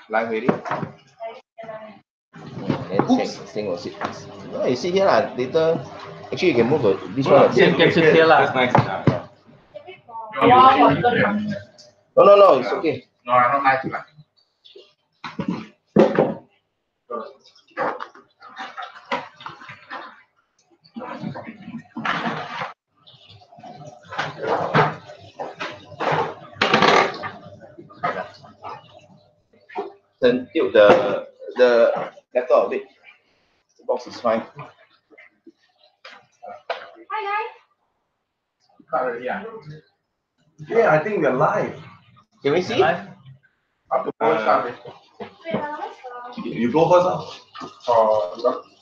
Live already? Then thing will sit. No, you sit here lah. Later, actually you can move this one. Same can sit here lah. That's nice. No, it's okay. No, I don't like it. Then tilt the laptop a bit. The box is fine. Hi guys. Yeah, I think we are live. Can we see? Up to you go first.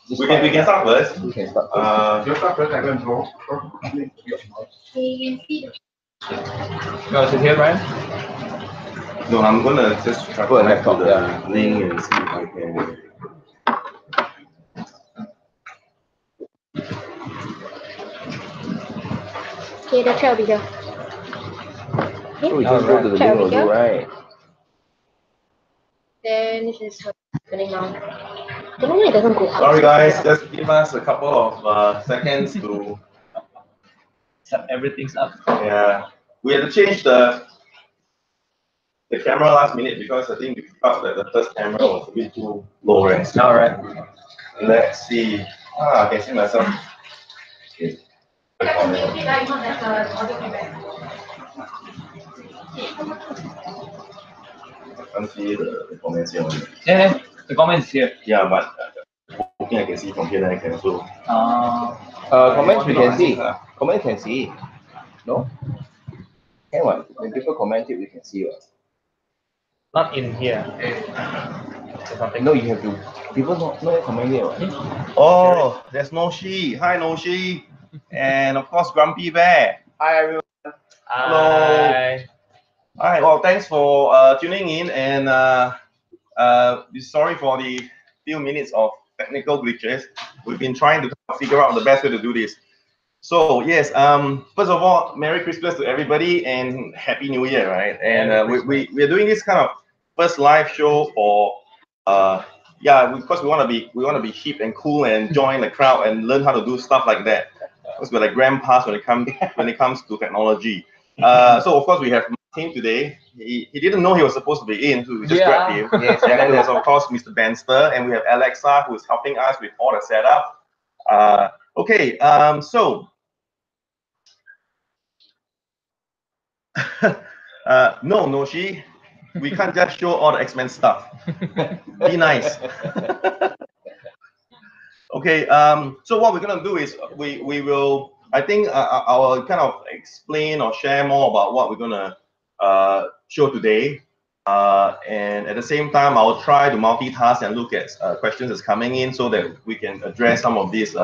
We can start first. We can start. You start first. I can go. You No, sit here, Brian. No, I'm gonna just try Put a to laptop, the yeah. link and see if I can. Okay, the chair will be here. So we just go to the link also, right? Then this is what's happening now. Don't know why it doesn't go up. Sorry guys, just give us a couple of seconds to Set everything's up. Yeah, we had to change the camera last minute because I think we felt that the first camera was a bit too low res. All right. Let's see. I can see myself. Okay. I can't see the comments here. Yeah, the comments here. Yeah, but hoping I can see from here, then I can also. Comments we can see. Comment can see. No? Can what? When people comment it, we can see what. Not in here. No, you have to. People not comment it. What? Oh, there's Noshi. Hi, Noshi. And of course, Grumpy Bear. Hi, everyone. Hello. Hi. All right. Well, thanks for tuning in, and sorry for the few minutes of technical glitches. We've been trying to figure out the best way to do this. So yes, first of all, Merry Christmas to everybody and Happy New Year, right? And we are doing this kind of first live show for because we want to be hip and cool and join the crowd and learn how to do stuff like that. Because we're like grandpas when it comes to technology. So of course we have Martin today. He didn't know he was supposed to be in, so we just grabbed him. Yes. And then there's of course Mr. Banster, and we have Alexa who is helping us with all the setup. Okay, so no, Noshi, we can't just show all the X-Men stuff. Be nice. Okay, so what we're gonna do is we will, I think I'll kind of explain or share more about what we're gonna show today, and at the same time I'll try to multitask and look at questions that's coming in so that we can address some of these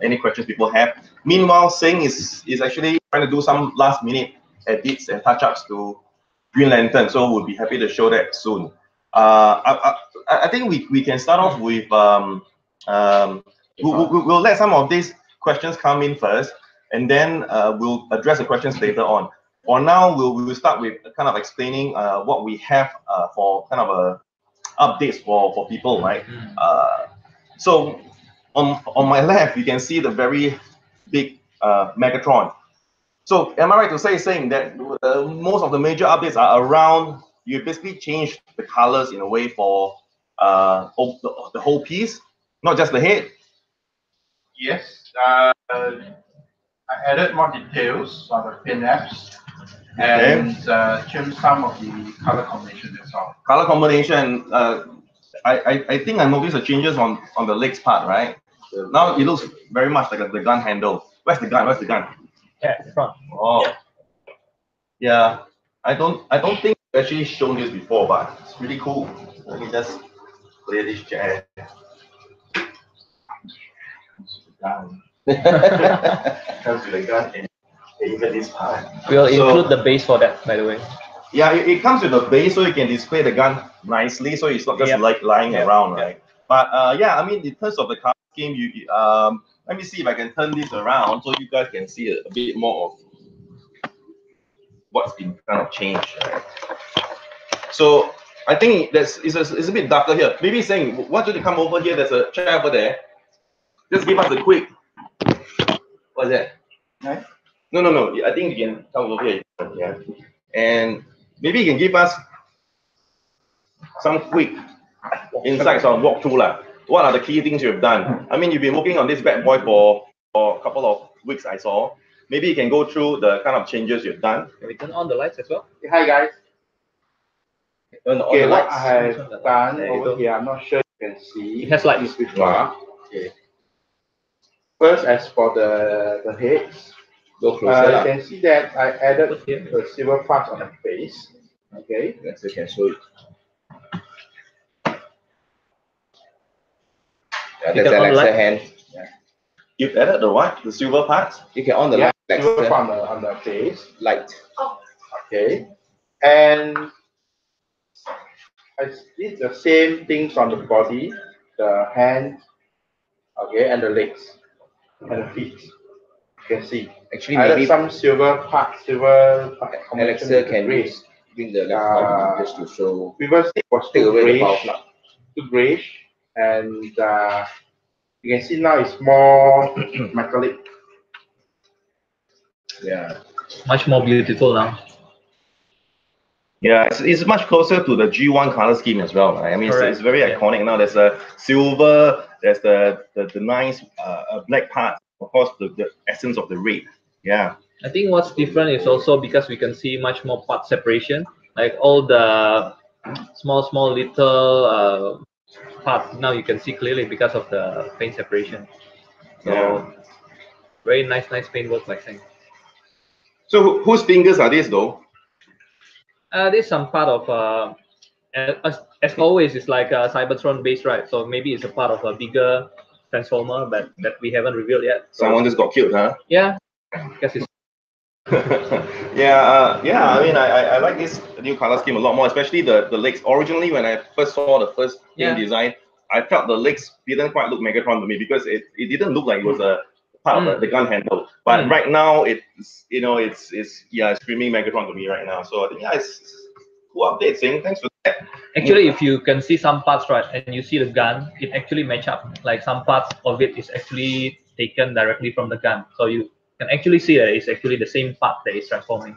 any questions people have. Meanwhile, Singh is actually trying to do some last minute edits and touch-ups to Green Lantern, so we'll be happy to show that soon. I think we can start off with we'll let some of these questions come in first, and then we'll address the questions later on. For now, we'll start with kind of explaining what we have for kind of updates for people, right? So on my left, you can see the very big Megatron. So am I right to saying that most of the major updates are around, you basically changed the colors in a way for the whole piece, not just the head? Yes, I added more details on the pin-apps and changed some of the color combination as well. Color combination, I think I noticed the changes on the legs part, right? Now it looks very much like the gun handle. Where's the gun? Yeah, front. Oh, yeah. I don't think I've actually shown this before, but it's really cool. Let me just clear this chair. Comes with the gun and even this part. We'll include the base for that, by the way. Yeah, it comes with a base, so you can display the gun nicely, so it's not just like lying around, right? But yeah, I mean, in terms of the color scheme, let me see if I can turn this around so you guys can see a bit more of what's been kind of changed. Right? So I think it's a bit darker here. Maybe saying, why don't you come over here? There's a chair over there. Just give us a quick. What's that? Right. No. I think you can come over here. Yeah. And maybe you can give us some quick insights on walkthrough lah. What are the key things you've done? I mean, you've been working on this bad boy for a couple of weeks, I saw. Maybe you can go through the kind of changes you've done. Can we turn on the lights as well? Hi guys. Okay, What I have done There you over go. here, I'm not sure you can see. It has lights. Okay. First, as for the heads, Go closer. you lah. can see that I added Put here. the silver parts on the face. Okay. Let's see, can show it. Yeah, You there's can on Alexa light. hand. You've added the what? The silver parts? You can on the Yeah, light. silver Alexa. part on the face. Light. Okay. And I did the same things on the body, the hand, okay, and the legs, and the feet. You can see. Actually, I added maybe some silver part combination Alexa with the can gray. use bring the laptop just to show. Previously it was Take too away the power grayish, plug. too grayish, and you can see now it's more metallic. Yeah. Much more beautiful now. Yeah, it's much closer to the G1 color scheme as well, right? I mean, Correct. it's very Yeah. iconic now. There's a silver, there's the nice black part, of course, the essence of the red. Yeah. I think what's different is also because we can see much more part separation, like all the small little parts. Now you can see clearly because of the paint separation. So Yeah. very nice paintwork, like saying. So whose fingers are these though? This is some part of as always, it's like a Cybertron base, right? So maybe it's a part of a bigger transformer, but that we haven't revealed yet. So, Someone just got killed, huh? yeah, because it's yeah. I mean, I like this new color scheme a lot more, especially the legs. Originally, when I first saw the first Yeah. design, I felt the legs didn't quite look Megatron to me because it didn't look like it was a part of the gun handle. But right now, it's screaming Megatron to me right now. So I think it's cool update, Sing. Thanks for that. actually, if you can see some parts, right, and you see the gun, it actually match up. Like some parts of it is actually taken directly from the gun, so you can actually see that it's actually the same part that is transforming.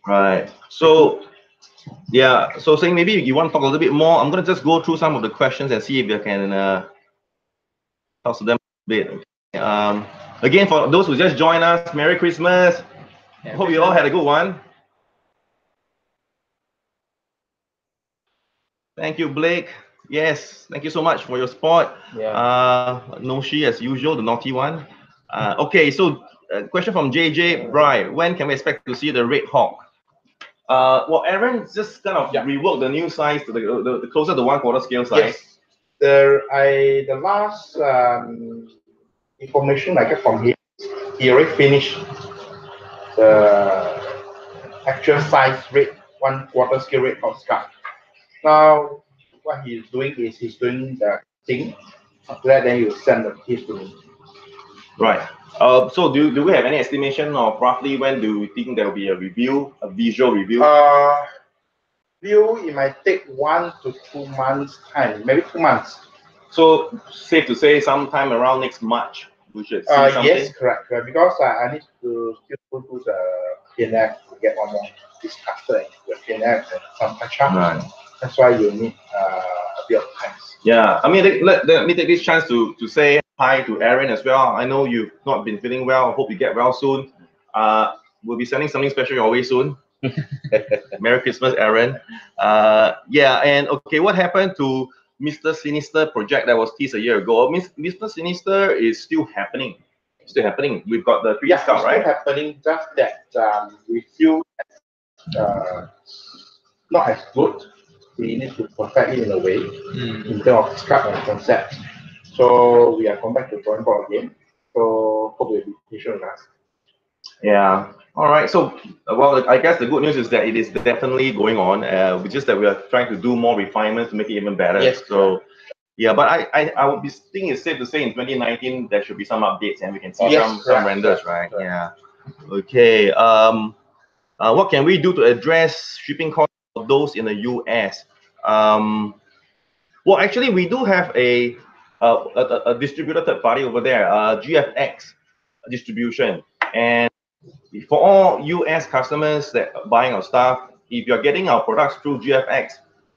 Right. So, yeah. So, saying maybe you want to talk a little bit more. I'm gonna just go through some of the questions and see if I can talk to them a bit. Again, for those who just joined us, Merry Christmas. Yeah, Hope you all had a good one. Thank you, Blake. Yes, thank you so much for your support. Yeah. Noshi, as usual, the naughty one. Okay, so question from JJ Bry. When can we expect to see the Red Hawk? Well, Aaron just kind of reworked the new size to the closer to 1/4 scale size. Yes. The last information I get from him, he already finished the actual size rate 1/4 scale rate of Scar. Now, what he's doing is he's doing the thing. After that, then you send the piece to me. Right. So do we have any estimation of roughly when do we think there will be a review, a visual review? It might take 1 to 2 months time, maybe 2 months. So safe to say sometime around next March we should see something. Yes, correct. Because I need to still do the PNF to get one more discussed the PNF and some touch up. Right. That's why you need a bit of time. Yeah, I mean, let me take this chance to say hi to Aaron as well. I know you've not been feeling well. I hope you get well soon. We'll be sending something special your way soon. Merry Christmas, Aaron. Yeah, and okay, what happened to Mr. Sinister project that was teased a year ago? Mr. Sinister is still happening. Still happening. We've got the 3 Scout, right? Still happening. Just that we feel not as good. We need to perfect it in a way in terms of scope and concept. So we are going back to the drawing board again. So hope you'll be patient with us. Yeah. All right. So, well, I guess the good news is that it is definitely going on. Just that we are trying to do more refinements to make it even better. Yes. So, yeah. But I would think it's safe to say in 2019 there should be some updates and we can see some renders, right? Yeah. Okay. What can we do to address shipping costs those in the US. Well, actually, we do have a distributor third party over there, GFX distribution, and for all US customers that are buying our stuff, if you're getting our products through GFX,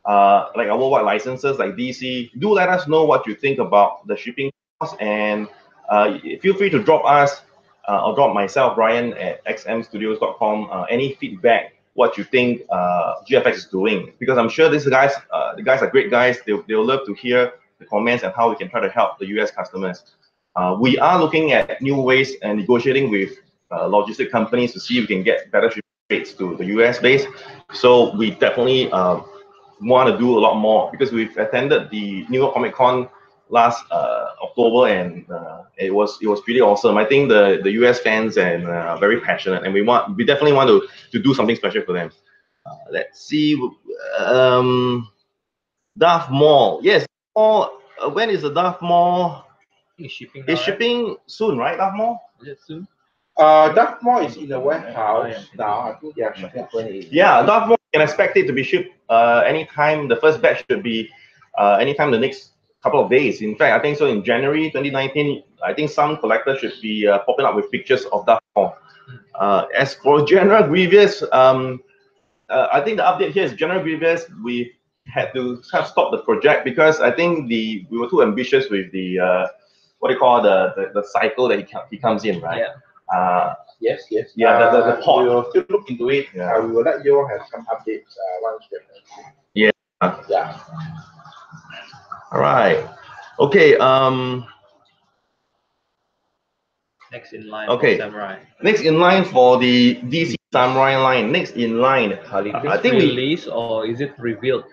like our worldwide licenses like DC, do let us know what you think about the shipping costs, and feel free to drop us or drop myself, Brian, at xmstudios.com, any feedback, what you think GFX is doing, because I'm sure these guys, the guys are great guys. They'll love to hear the comments and how we can try to help the US customers. We are looking at new ways and negotiating with logistic companies to see if we can get better shipping rates to the US base. So we definitely want to do a lot more, because we've attended the New York Comic Con last October, and it was pretty awesome. I think the US fans and very passionate, and we definitely want to do something special for them. Let's see, Darth Maul. Yes, when is the Darth Maul? It's shipping. It's shipping soon, right, Darth Maul? Is it soon? Darth Maul is in the warehouse now. I think they are shipping 20. Yeah, Darth Maul, can expect it to be shipped anytime. The first batch should be anytime the next couple of days. In fact, I think so in January 2019, I think some collectors should be popping up with pictures of Darth Maul. As for General Grievous, I think the update here is General Grievous, we had to kind of stop the project because I think we were too ambitious with the what do you call the cycle that he comes in, right? Yeah. Yes. Yeah, the pot. We will still look into it. Yeah. We will let you all have some updates once we Yeah. Yeah. All right. Okay. Next in line. Okay. For Samurai. Next in line for the DC Samurai line. Next in line. I think release or is it revealed?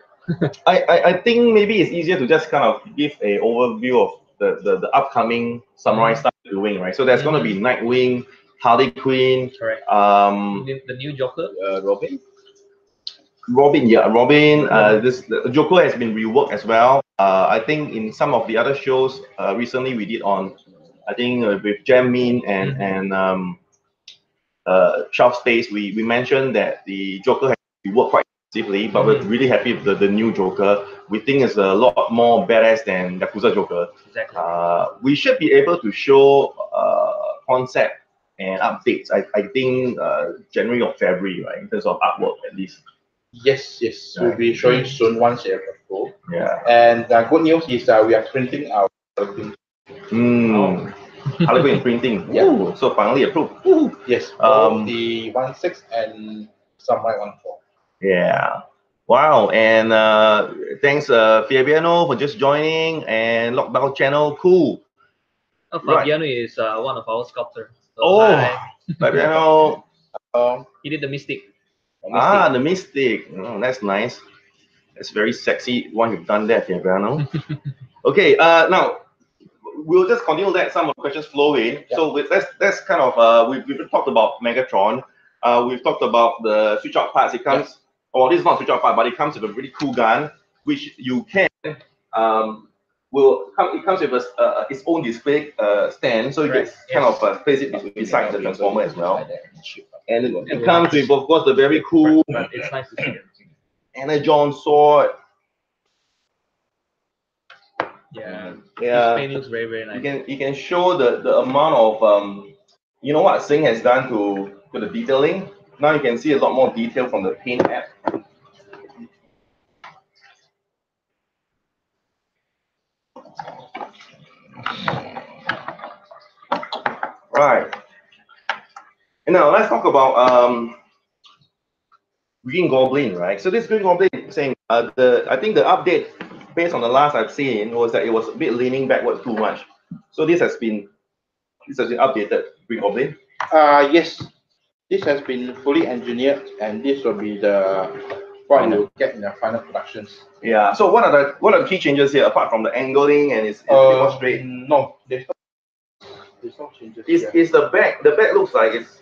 I think maybe it's easier to just kind of give a overview of the upcoming Samurai stuff we're doing, right? So there's going to be Nightwing, Harley Quinn, Correct. The new Joker, Robin. The Joker has been reworked as well. I think in some of the other shows recently we did on, I think with Jam Min and Shelf Space, we mentioned that the Joker has been reworked quite extensively, but we're really happy with the new Joker. We think it's a lot more badass than Yakuza Joker. Exactly. We should be able to show concept and updates. I think January or February, right, in terms of artwork at least. Yes. We'll be showing soon once they have full. Yeah. And the good news is we are printing our thing. Harley Quinn printing. Yeah. Ooh, so finally approved. Yes. The 1.6 and Samurai 1.4. Yeah. Wow. And thanks Fabiano for just joining, and Lockdown Channel. Cool. Fabiano is one of our sculptors. So Fabiano. He did the Mystic. The Mystic. Oh, that's nice. That's very sexy one you've done there, Fabiano. Okay, now we'll just continue that some of the questions flow in. Yeah. So that's kind of we've talked about Megatron. We've talked about the switch out parts. It comes, this is not switch out part, but it comes with a really cool gun, which you can it comes with its own display stand, so you can kind of place it beside the transformer as well. And it comes with, of course, the very cool it's nice to see it. Energon sword. Yeah. This paint looks very nice. You can show the amount of you know what Sing has done to the detailing. Now you can see a lot more detail from the paint app. Right. And now let's talk about Green Goblin, right? So this Green Goblin saying I think the update based on the last I've seen was that it was a bit leaning backward too much. So this has been updated, Green Goblin. Yes. This has been fully engineered, and this will be what you get in the final productions. Yeah. So what are the key changes here apart from the angling and it's a bit more straight? No, there's no changes. Is the back looks like it's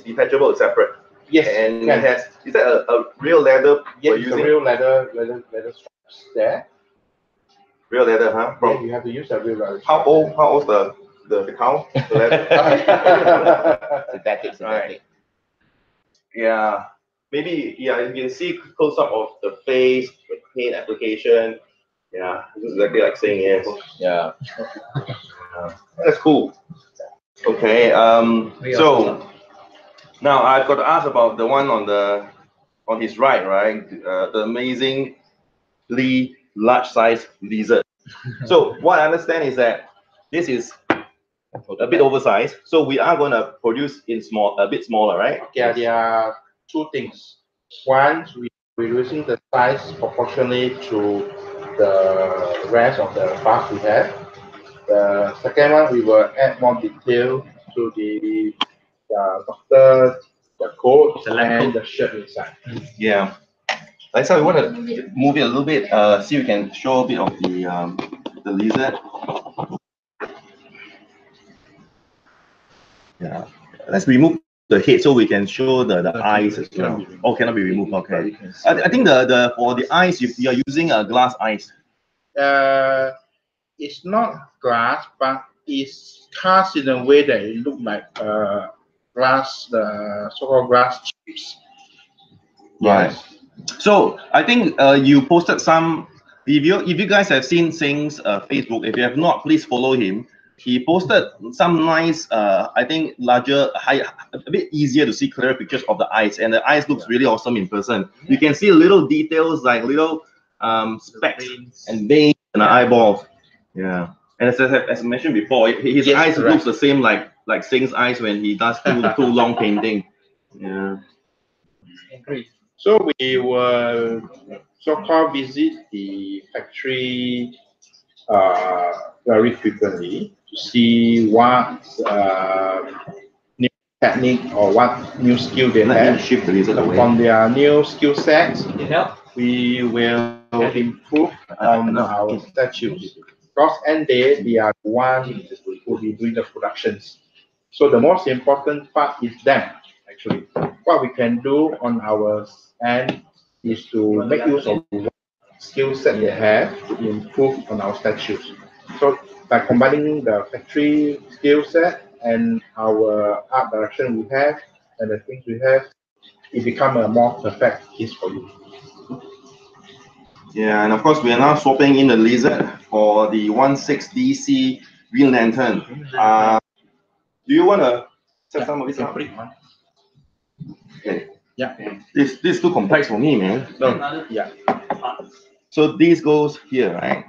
detachable, it's separate. Yes. And it has, is that a real leather? Yes, it's a real leather straps there. Real leather, huh? Yeah, you have to use a real leather. How old's the cow? The leather? Synthetic. Right. Yeah. maybe, yeah, you can see close up of the face, the paint application. Yeah, this is exactly like saying yes. Yeah. That's cool. Okay, so now I've got to ask about the one on his right? The amazingly large size lizard. So what I understand is that this is a bit oversized. So we are going to produce in a bit smaller, right? Yeah, there are two things. One, we reducing the size proportionally to the rest of the parts we have. The second one, we will add more detail to the doctor, the coat, and the shirt inside. Yeah. Like so, we want to move it a little bit. See if we can show a bit of the lizard. Yeah. Let's remove the head so we can show the eyes as well. Oh, cannot be removed. Okay. I think the for the eyes you are using a glass eyes. It's not glass, but it's cast in a way that it looks like glass, the so-called glass chips. Right. So I think you posted some. If you guys have seen Sing's Facebook, if you have not, please follow him. He posted some nice, I think larger, a bit easier to see clearer pictures of the eyes, and the eyes looks really awesome in person. You can see little details like little specks and veins and the eyeballs. Yeah, and as I mentioned before, his eyes looks the same like Sing's eyes when he does too long painting. Yeah. So we will so-called visit the factory very frequently to see what new technique or what new skill they have. On their new skill sets, we will improve on our statues. Because end day, they are the one who will be doing the productions. So the most important part is them, actually. What we can do on our end is to make use of what skill set they have to improve on our statues. So by combining the factory skill set and our art direction we have and the things we have, it becomes a more perfect piece for you. Yeah, and of course we are now swapping in the lizard for the 1.6 DC Green Lantern. Do you want to set some of this up? Okay. Yeah. This is too complex for me, man. No. Yeah. So this goes here, right?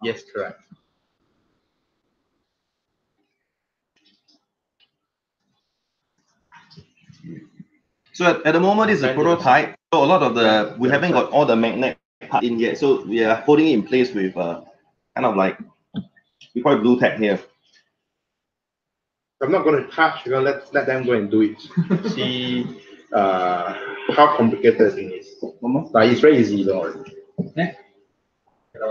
Yes, correct. So at the moment, it's a prototype. So a lot of we haven't got all the magnet part in yet. So we are holding it in place with kind of like, we call it blue tack here. I'm not going to touch. You're gonna let them go and do it. See how complicated the thing is. Like it's very easy, though. Yeah.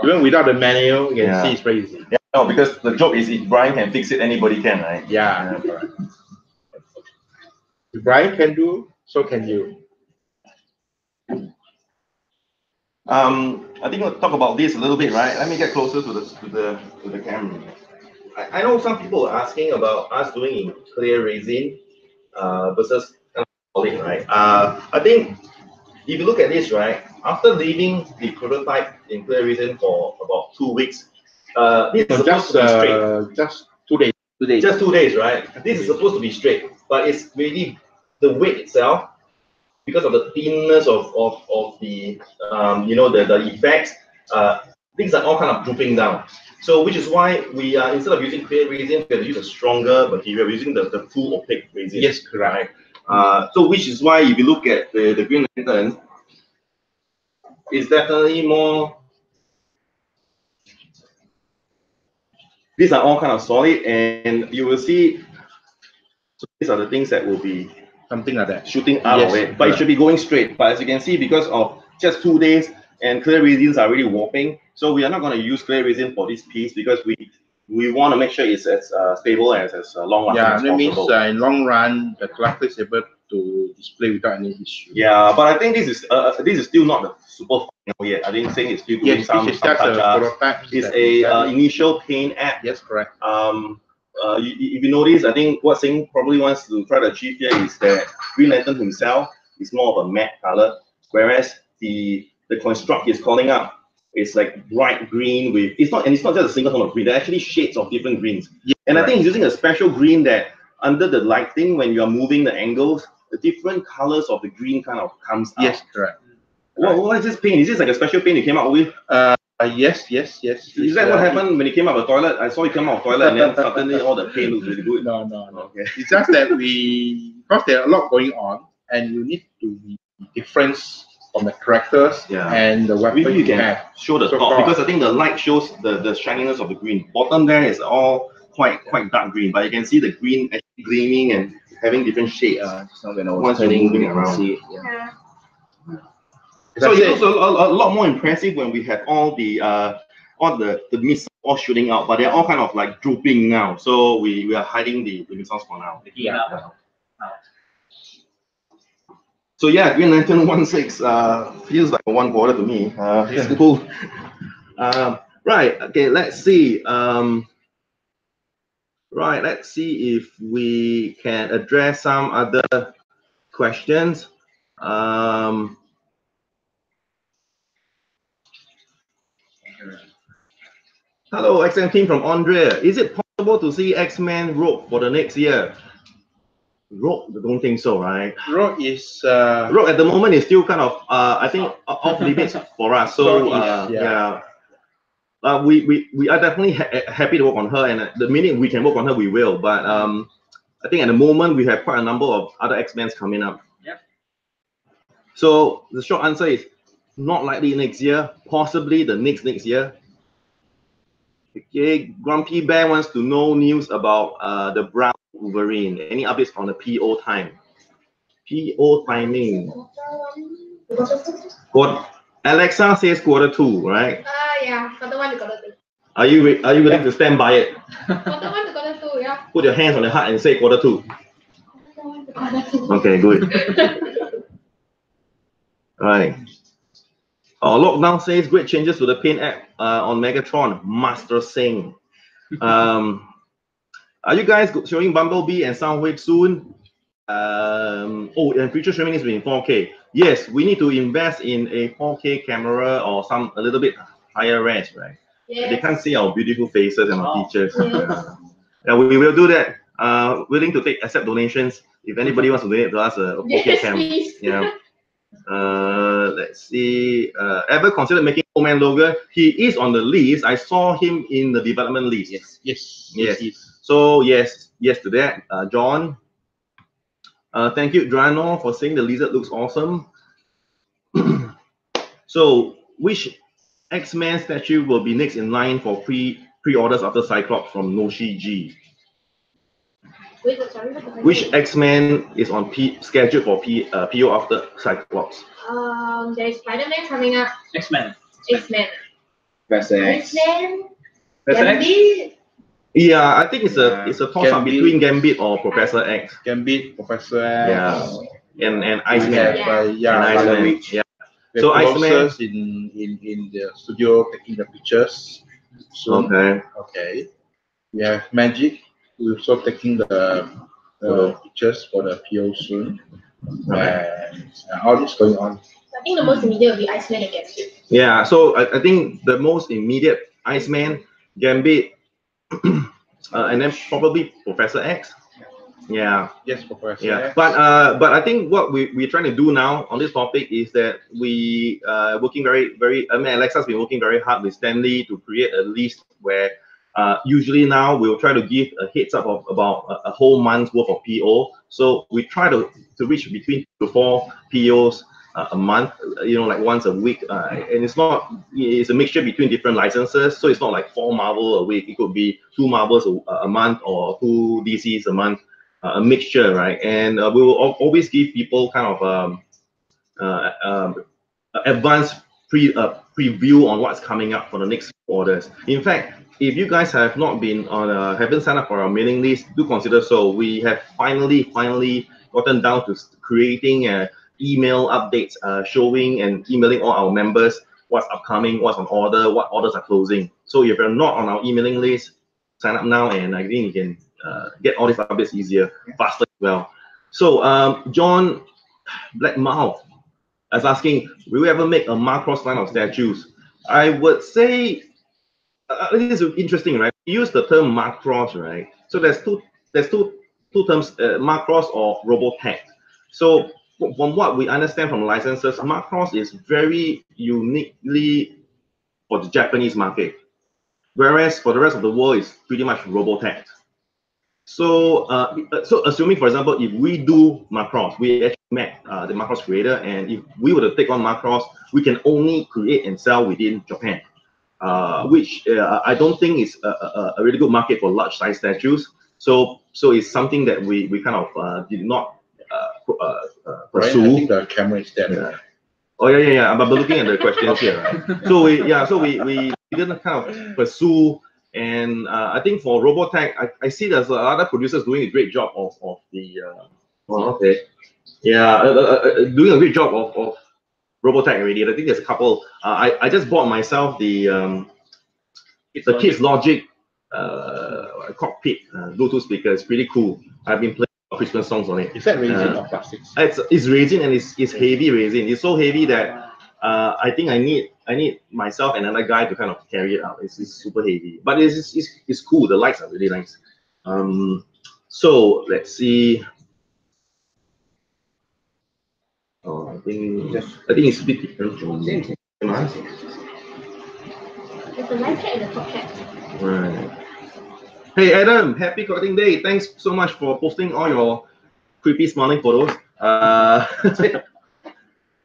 Even without the manual, you can see it's very easy. Yeah, no, because the joke is if Brian can fix it, anybody can, right? Yeah. Correct. If Brian can do, so can you. I think we'll talk about this a little bit, right? Let me get closer to the camera. I know some people are asking about us doing in clear resin versus solid, right? I think if you look at this, right, after leaving the prototype in clear resin for about 2 weeks, this is supposed to be straight. Just 2 days. 2 days. Just 2 days, right? This is supposed to be straight, but it's really the weight itself, because of the thinness of the the effects, things are all kind of drooping down. So which is why we are, instead of using clear resin, we have to use a stronger material. We're using the full opaque resin. Yes, correct. So which is why if you look at the Green Lantern, it's definitely more. These are all kind of solid, and you will see. So these are the things that will be something like that shooting out of it, but it should be going straight. But as you can see, because of just 2 days and clear resins are really warping, so we are not going to use clear resin for this piece because we want to make sure it's as stable as long lasting as possible. Yeah, that means in long run the collector is able to display without any issue. Yeah, but I think this is still not the super final yet. I think saying it's still doing some touch-ups. It's a initial paint app. Yes, correct. If you notice, I think what Singh probably wants to try to achieve here is that Green Lantern himself is more of a matte color, whereas the construct is calling up is like bright green with it's not just a single tone of green. They're actually shades of different greens. Yeah, and right. I think he's using a special green that under the lighting, when you are moving the angles, the different colors of the green kind of comes out. Yes, correct. What is this paint? Is this like a special paint you came out with? Yes. Is that what happened when you came out of the toilet? I saw you come out of the toilet and then suddenly all the paint looks really good. No. Okay. It's just that because there are a lot going on, and you need to be different from the characters and the weapon Maybe you can have. show the top, because I think the light shows the shininess of the green. Bottom there is all quite dark green, but you can see the green actually gleaming and having different shades. So when I was Once you're turning, moving you can around. see it. Yeah. So it looks a lot more impressive when we have all the missiles all shooting out, but they're all kind of like drooping now. So we are hiding the missiles for now. So yeah, Green Lantern 16 feels like a 1/4 to me. It's cool. Right. Okay. Let's see. Right. Let's see if we can address some other questions. Hello, X-Men team from Andrea. Is it possible to see X-Men Rogue for the next year? Rogue, I don't think so, right? Rogue is Rogue at the moment is still kind of I think off limits for us. So we are definitely happy to work on her, and the minute we can work on her, we will. But I think at the moment we have quite a number of other X-Men coming up. Yep. So the short answer is not likely next year, possibly the next year. Okay, Grumpy Bear wants to know news about the brown Wolverine. Any updates on the PO time? PO timing. What Alexa says Q2, right? Yeah, Q1 to Q2. Are you ready to stand by it? Q1 to Q2, yeah. Put your hands on the heart and say Q2. Q1 to Q2. Okay, good. All right. Lockdown says great changes to the paint app on Megatron. Master Singh. Are you guys showing Bumblebee and Soundwave soon? And future streaming is in 4K. Yes, we need to invest in a 4K camera or a little bit higher res, right? Yes. They can't see our beautiful faces and our features. Yes. Yeah, we will do that. Willing to accept donations if anybody wants to donate to us a 4K cam. Please. Yeah. Let's see. Ever considered making Old Man Logan? He is on the list. I saw him in the development list. Yes. So yes to that. John. Thank you, Drano, for saying the lizard looks awesome. So which X-Men statue will be next in line for pre-orders after Cyclops from Noshi G? Which X-Men is on scheduled for PO after Cyclops? There is Spider-Man coming up. X-Men. X-Men. Gambit. Yeah, I think it's a toss-up between Gambit or Professor X. Gambit, Professor X. Yeah, and Iceman. Iceman. Yeah. So Iceman in the studio taking the pictures soon. Okay. We have Magic. We're also taking the pictures for the PO soon. And all this going on. I think the most immediate will be Iceman and Gambit. Yeah, so I think the most immediate Iceman, Gambit, and then probably Professor X. Yeah. Yes, Professor X. But I think what we're trying to do now on this topic is that we working very. I mean, Alexa's been working very hard with Stanley to create a list where usually now we'll try to give a heads up of about a whole month's worth of PO. So we try to reach between 2 to 4 POs a month, like once a week, and it's a mixture between different licenses, so it's not like 4 Marvel a week. It could be 2 Marvels a month or 2 DCs a month, a mixture, right? And we will always give people kind of advanced preview on what's coming up for the next orders. In fact, if you guys have not been haven't signed up for our mailing list, do consider so. We have finally gotten down to creating email updates, showing and emailing all our members what's upcoming, what's on order, what orders are closing. So if you're not on our emailing list, sign up now, and I think you can get all these updates easier, faster as well. So John Black Mouth is asking, will we ever make a Macross line of statues? I would say this is interesting, right? We use the term Macross, right? So there's two terms, Macross or Robotech. So from what we understand from licenses, Macross is very uniquely for the Japanese market, whereas for the rest of the world, it's pretty much Robotech. So, so assuming, for example, if we do Macross, we actually met the Macross creator, and if we were to take on Macross, we can only create and sell within Japan, which I don't think is a really good market for large size statues. So it's something that we kind of did not pursue. Right? I think the camera is there. Yeah. Oh yeah. But looking at the questions here, right? So we didn't kind of pursue. And I think for Robotech, I see there's other producers doing a great job of the. Okay. Yeah, doing a great job of Robotech already. I think there's a couple. I just bought myself the Kids Logic cockpit Bluetooth speaker. It's pretty cool. I've been playing Christmas songs on it. Is that resin or plastic? It's resin, and it's heavy resin. It's so heavy that I think I need myself and another guy to kind of carry it out. It's super heavy, but it's cool. The lights are really nice. So let's see. Oh, I think it's a bit different from There's a live chat in the top chat. right. Hey Adam, happy collecting day. Thanks so much for posting all your creepy smiling photos.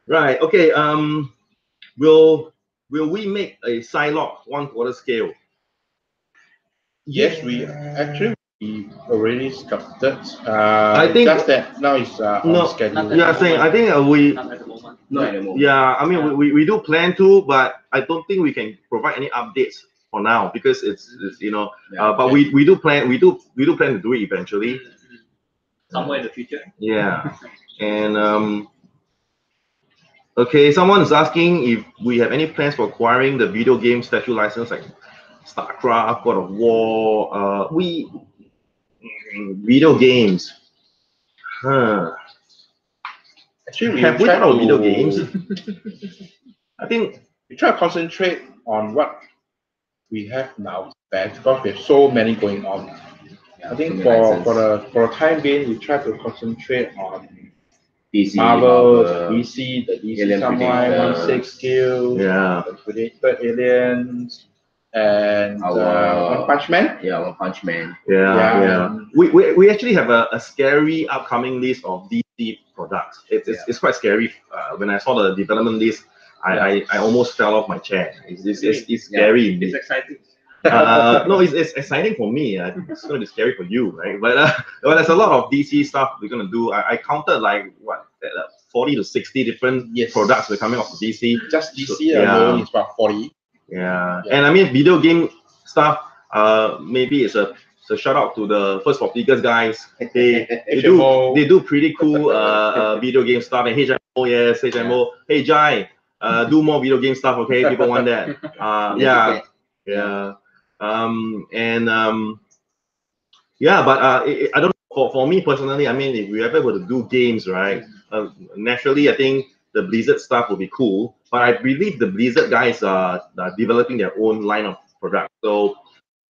Right. Okay. Will we make a Psylocke 1/4 scale? Yes, we already sculpted. I think just that now it's on schedule. Yeah, saying I think we. Not at the moment. Not anymore. Yeah, I mean we do plan to, but I don't think we can provide any updates for now because it's you know. But we do plan to do it eventually. Somewhere in the future. Yeah, and okay, someone is asking if we have any plans for acquiring the video game statue license like StarCraft, God of War. Video games. Huh. Actually, Have we thought of video games? I think we try to concentrate on what we have now, because we have so many going on. I think for the time being, we try to concentrate on DC, Marvel, DC, the DC Alien Samurai, Predator. 1/6 Skill, yeah. the Predator Aliens, and One Punch Man. Yeah, One Punch Man. Yeah. We actually have a scary upcoming list of DC products. It's quite scary. When I saw the development list, I almost fell off my chair. It's scary. It's exciting. No, it's exciting for me. It's going to be scary for you, right? But there's a lot of DC stuff we're going to do. I counted like 40 to 60 different products we're coming off of DC. Just DC alone is about 40. Yeah, and I mean video game stuff. Maybe it's a shout out to the First for Figures guys. They do pretty cool video game stuff. And HMO, yes, HMO. Hey Jai, do more video game stuff, okay? People want that. Yeah. But I don't know, for me personally, I mean, if we ever were to do games, right? Naturally, I think the Blizzard stuff will be cool, but I believe the Blizzard guys are developing their own line of products. So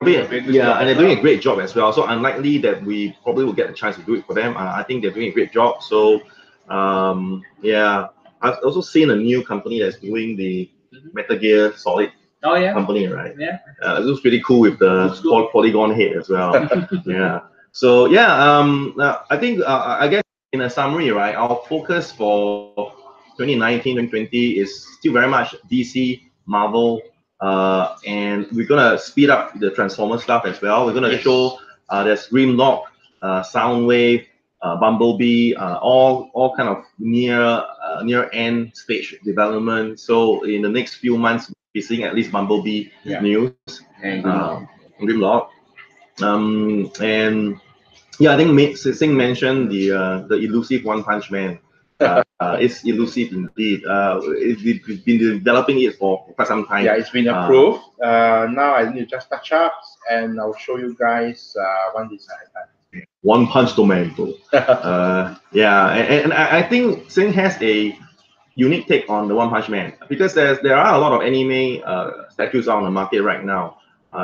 and they're doing a great job as well. So unlikely that we probably will get a chance to do it for them. I think they're doing a great job. So I've also seen a new company that's doing the Metal Gear Solid company, right? Yeah. It looks pretty cool with the polygon head as well. Yeah. So I think I guess in a summary, right, our focus for 2019 2020 is still very much DC, Marvel, and we're gonna speed up the Transformer stuff as well. We're gonna show there's Grimlock, Soundwave, Bumblebee, all kind of near end stage development. So in the next few months, we'll be seeing at least Bumblebee news And Grimlock. And yeah, I think Sing mentioned the elusive One Punch Man. It's elusive indeed. We've been developing it for quite some time. Yeah, it's been approved. Now I need to just touch up, and I'll show you guys one design. One Punch Tomato. Yeah, and I think Sing has a unique take on the One Punch Man, because there are a lot of anime statues on the market right now,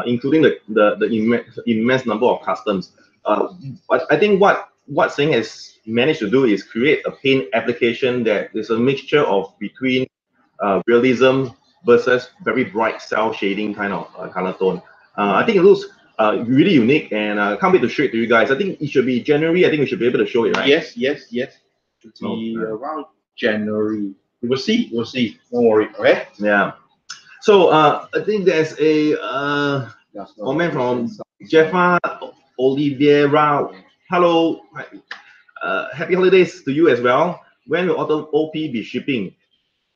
including the immense number of customs. But I think what Sing has managed to do is create a paint application that is a mixture of between realism versus very bright cell shading kind of color tone. I think it looks really unique, and can't wait to show it to you guys. I think it should be January. I think we should be able to show it, right? Yes. It'll be around January. We'll see. Don't worry. Okay. Yeah. So I think there's a comment from Jeffa Oliveira. Hello. Happy holidays to you as well. When will OP be shipping?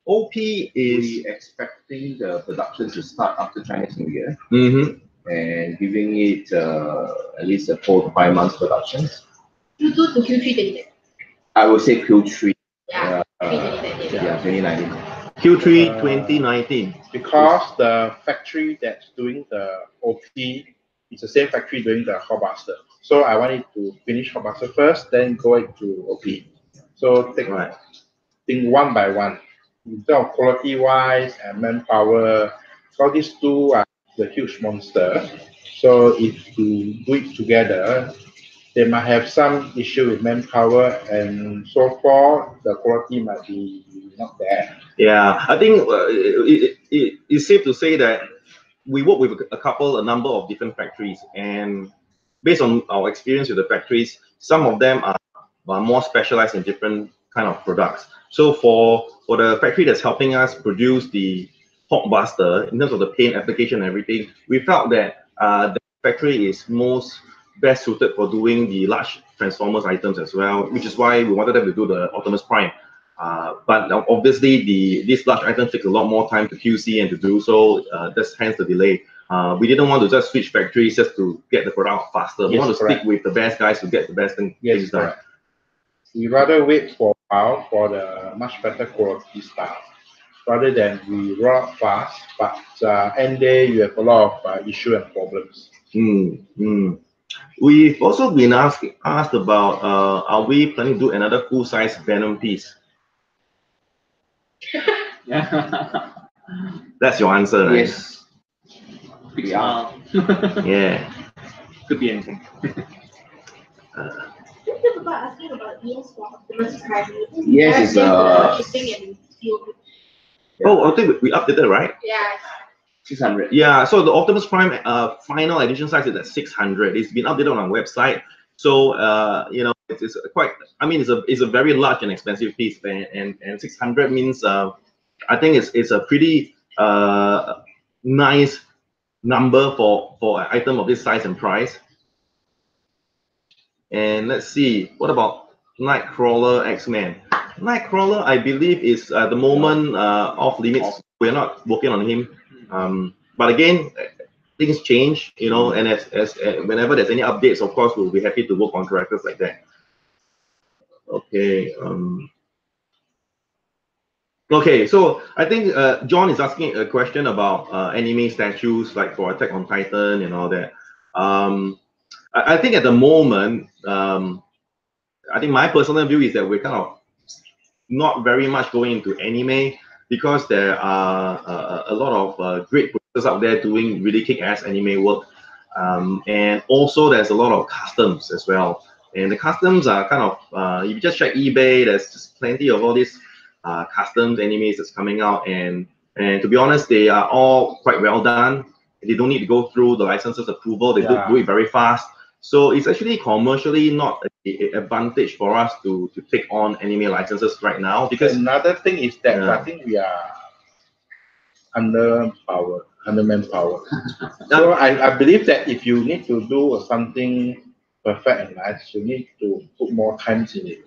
OP is expecting the production to start after Chinese New Year, and giving it at least a 4 to 5 months production. Q2 to Q3 I would say Q3. Yeah, 2019. Q3 2019. Because the factory that's doing the OP is the same factory doing the Hotbuster. So I wanted to finish Hotbuster first, then go into OP. So take thing one by one. In terms of quality-wise and manpower, so these two are the huge monster. So if you do it together, they might have some issue with manpower, and so far the quality might be not there. Yeah, I think it's safe to say that we work with a number of different factories, and based on our experience with the factories, some of them are more specialized in different kind of products. So for the factory that's helping us produce the Hotbuster, in terms of the paint application and everything, we felt that the factory is best suited for doing the large Transformers items as well, which is why we wanted them to do the Optimus Prime. But obviously, these large items take a lot more time to QC and to do so. That's hence the delay. We didn't want to just switch factories just to get the product out faster. We want to stick with the best guys to get the best things done. We rather wait for a while for the much better quality stuff, rather than we roll out fast, but end day you have a lot of issue and problems. We've also been asked about are we planning to do another full-size Venom piece? That's your answer, right? Yes. Yeah. Yeah. Could be anything. asking about ES for Optimus Prime. Yes, is shipping and fuel. Oh, I think we updated, right? Yeah. 600. Yeah, so the Optimus Prime final edition size is at 600. It's been updated on our website. So you know, it's quite. I mean, it's a very large and expensive piece, and 600 means I think it's a pretty nice number for an item of this size and price. And let's see, what about Nightcrawler X-Men? Nightcrawler, I believe, is at the moment off limits. We're not working on him. But again, things change, you know, and as whenever there's any updates, of course, we'll be happy to work on characters like that. Okay. Okay, so I think John is asking a question about anime statues, like for Attack on Titan and all that. I think at the moment, I think my personal view is that we're kind of not very much going into anime, because there are a lot of great producers out there doing really kick-ass anime work, and also there's a lot of customs as well. And the customs are kind of if you just check eBay, there's just plenty of all these customs animes that's coming out, and to be honest, they are all quite well done. They don't need to go through the licenses approval. They do it very fast. So it's actually commercially not an advantage for us to take on anime licenses right now, because another thing is that I think we are under manpower. So I believe that if you need to do something perfect and nice, you need to put more time in it.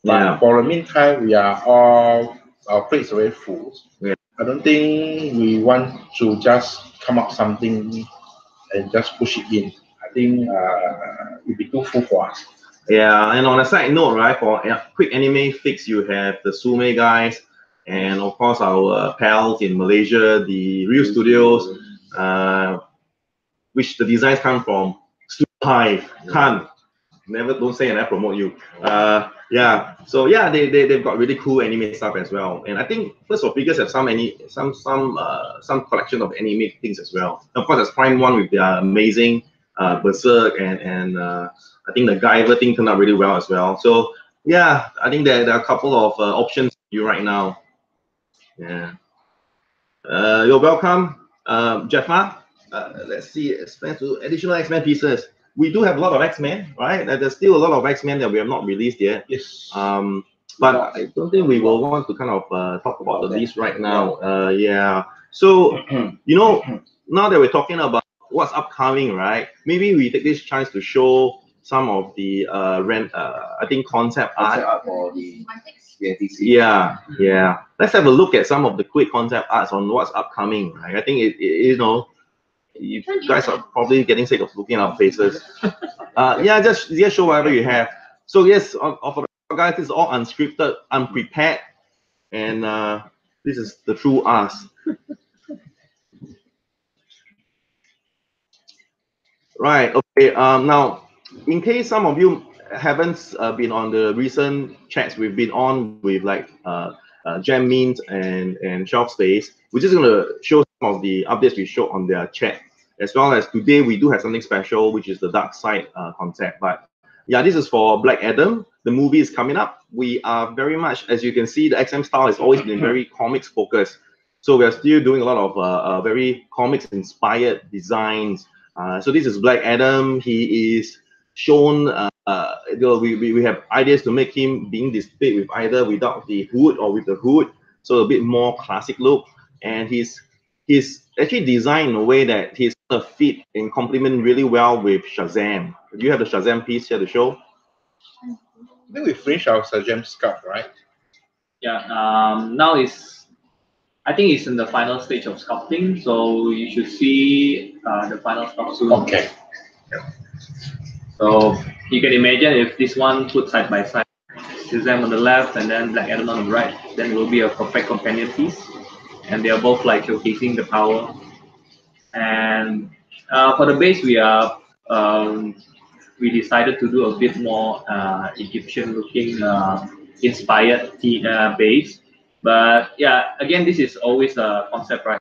But for the meantime, we are all, our plates are very full. I don't think we want to just come up something and just push it in. I think it will be too full for us. Yeah, and on a side note, right, for a quick anime fix, you have the Sume guys, and of course our pals in Malaysia, the Real Studios, which the designs come from Hive, Khan, don't say and I promote you. Yeah. So yeah, they've got really cool anime stuff as well. And I think First for Figures have some collection of anime things as well. Of course, there's Prime One with their amazing Berserk and I think the Guyver thing turned out really well as well. So yeah, I think there are a couple of options for you right now. Yeah. You're welcome, Jaffa. Let's see, expand to additional X-Men pieces. We do have a lot of X-Men, right? There's still a lot of X-Men that we have not released yet. Yes. But I don't think we will want to kind of talk about the list right now. Yeah. So, now that we're talking about what's upcoming, right? Maybe we take this chance to show some of the I think concept art for the CNTC. Yeah. Let's have a look at some of the quick concept arts on what's upcoming. Right? I think you guys are probably getting sick of looking at our faces. Yeah, just show whatever you have. So yes, for the guys, it's all unscripted, unprepared, and this is the true us. Right. Okay. Now, in case some of you haven't been on the recent chats we've been on with like Jam Mint and Shelf Space, we're just gonna show some of the updates we showed on their chat, as well as today we do have something special, which is the Dark Side concept. But yeah, this is for Black Adam. The movie is coming up. We are very much, as you can see, the XM style has always been very comics focused. So we are still doing a lot of very comics inspired designs. So this is Black Adam. He is shown. We have ideas to make him being displayed with either without the hood or with the hood, so a bit more classic look. And he's actually designed in a way that he's gonna fit and complement really well with Shazam. Do you have the Shazam piece here to show? I think we finished our Shazam sculpt, right? Yeah. Now I think it's in the final stage of sculpting, so you should see the final sculpt soon. Okay. So you can imagine if this one put side by side, Shazam on the left and then Black Adam on the right, then it will be a perfect companion piece. And they are both like showcasing the power. And for the base, we decided to do a bit more Egyptian-looking inspired base. But yeah, again, this is always a concept, right?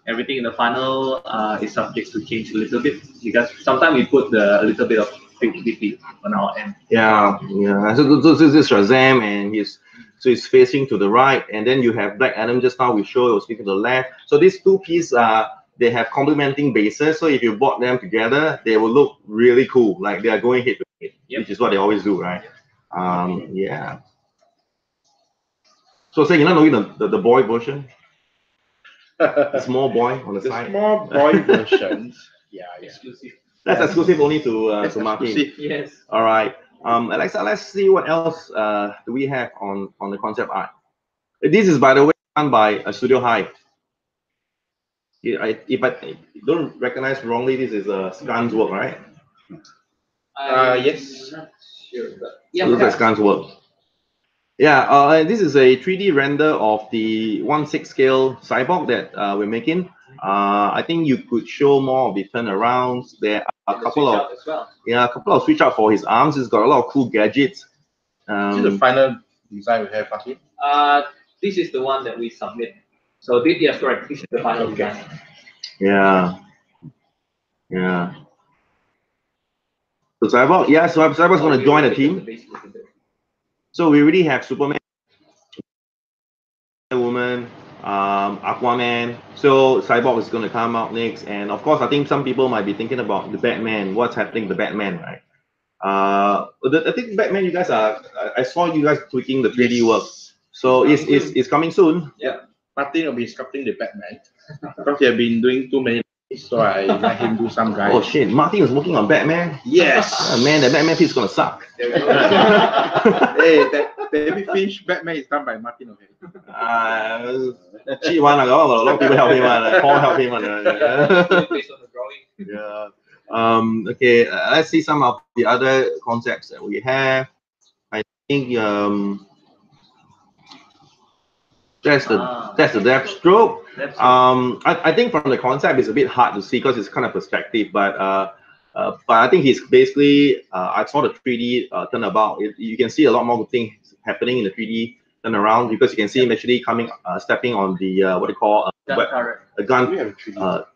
Everything in the final is subject to change a little bit because sometimes we put a little bit of creativity on our end. Yeah. So this is Shazam, and he's facing to the right, and then you have Black Adam. Just now we showed it was facing to the left. So these two pieces they have complementing bases. So if you bought them together, they will look really cool. Like they are going head to head, which is what they always do, right? Yeah. So say you're not knowing the boy version. The small boy on the side. Small boy versions. Yeah. Exclusive. That's exclusive only to Martin. Yes. All right. Alexa, let's see what else do we have on the concept art. This is, by the way, done by Studio Hive. If I don't recognize wrongly, this is Scan's work, right? Yes. Sure, but Yeah, look at Scan's work. Yeah, and this is a 3D render of the 1/6 scale cyborg that we're making. I think you could show more of the turnarounds. There are a couple of switch out for his arms. He's got a lot of cool gadgets. This is the final design we have, Martin. This is the one that we submit. So yes, correct. This is the final design. Yeah. So Cyborg, Cyborg's going to join the team. So we already have Superman, Woman, Aquaman. So Cyborg is going to come out next, and of course, I think some people might be thinking about the Batman. What's happening to the Batman, right? I think Batman, you guys I saw you guys tweaking the 3D work. So it's coming soon. Yeah. Martin will be sculpting the Batman because he have been doing too many things, so I let him do some guys. Oh shit, Martin is working on Batman? Yes. Man, the Batman piece is gonna suck. Hey, that David Finch Batman is done by Martin. Okay. Cheap one, a lot of people help him. Paul help him. Based on the drawing. Yeah. Okay, let's see some of the other concepts that we have. I think that's the Deathstroke. I think from the concept it's a bit hard to see because it's kind of perspective, but But I think he's basically, I saw the 3D turnabout. You can see a lot more things happening in the 3D turnaround because you can see him actually coming, stepping on the what they call a gun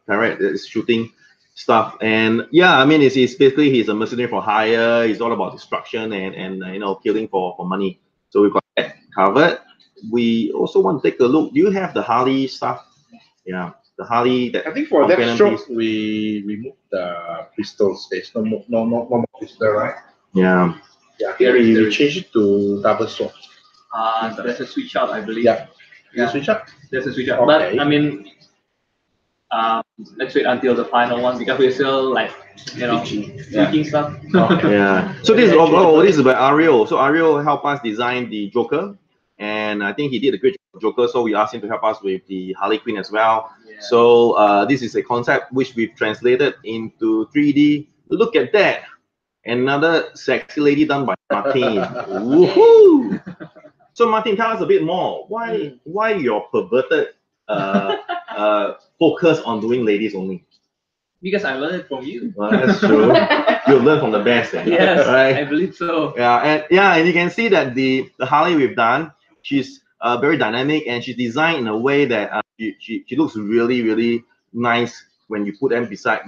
turret that is shooting stuff. And yeah, I mean, it's basically he's a mercenary for hire. He's all about destruction and you know, killing for money. So we've got that covered. We also want to take a look. Do you have the Harley stuff? Yeah, the Harley. That I think for that stroke we removed the pistol space. No more pistol, right? Yeah. Yeah, we changed it to double sword. There's a switch out, I believe. Yeah. There's a switch out? There's a switch out. Okay. But I mean, let's wait until the final one because we're still like, you know, tweaking stuff. Okay. Yeah. So this is by Ariel. So Ariel helped us design the Joker, and I think he did a great job Joker. So we asked him to help us with the Harley Quinn as well. Yeah. So this is a concept which we've translated into 3D. Look at that. Another sexy lady done by Martin. Woohoo! So Martin, tell us a bit more. Why your perverted focus on doing ladies only? Because I learned it from you. Well, that's true. You learn from the best. Yes, right? I believe so. And you can see that the Harley we've done, she's very dynamic and she's designed in a way that she looks really nice when you put her beside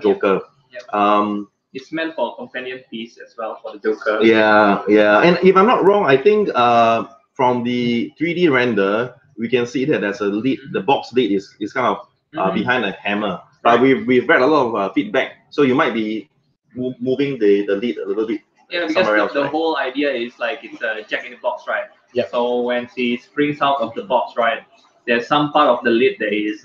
Joker. Yep. It's meant for a companion piece as well for the Joker. Yeah. And if I'm not wrong, I think from the 3D render, we can see that there's a lid. The box lid is kind of behind a hammer. But we've read a lot of feedback, so you might be moving the lid a little bit. Yeah, because the whole idea is like it's a jack in the box, right? Yeah. So when she springs out of the box, right, there's some part of the lid that is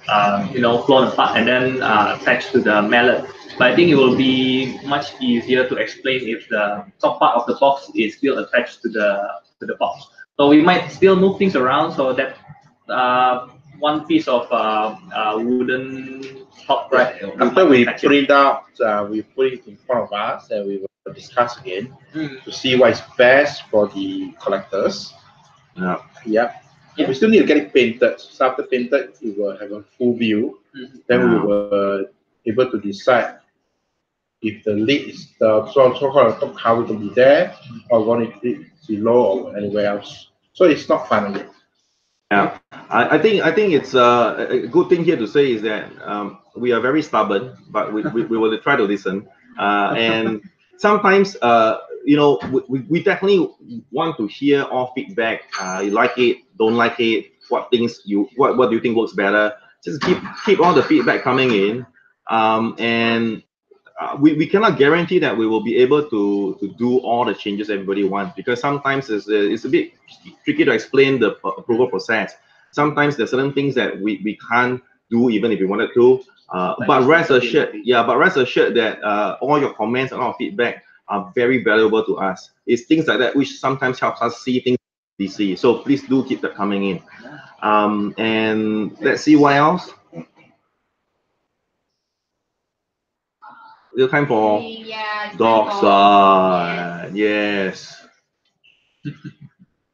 flown apart and then attached to the mallet. But I think it will be much easier to explain if the top part of the box is still attached to the box. So we might still move things around so that one piece of wooden top, right? After we put it out, we put it in front of us and we will discuss again to see what is best for the collectors. Yeah. We still need to get it painted. So after painted, we will have a full view. Then we will able to decide if the lid is the so-called top cover will be there or want it below or anywhere else. So it's not final yet. Yeah, I think it's a good thing here to say is that we are very stubborn, but we will try to listen. And sometimes we definitely want to hear all feedback. You like it, don't like it, what do you think works better? Just keep all the feedback coming in, and we cannot guarantee that we will be able to do all the changes everybody wants because sometimes it's a bit tricky to explain the approval process. Sometimes there's certain things that we can't do even if we wanted to. But rest assured that all your comments and all feedback are very valuable to us. It's things like that which sometimes helps us see things we see. So please do keep that coming in. And let's see what else. It's time for dog side. Yes.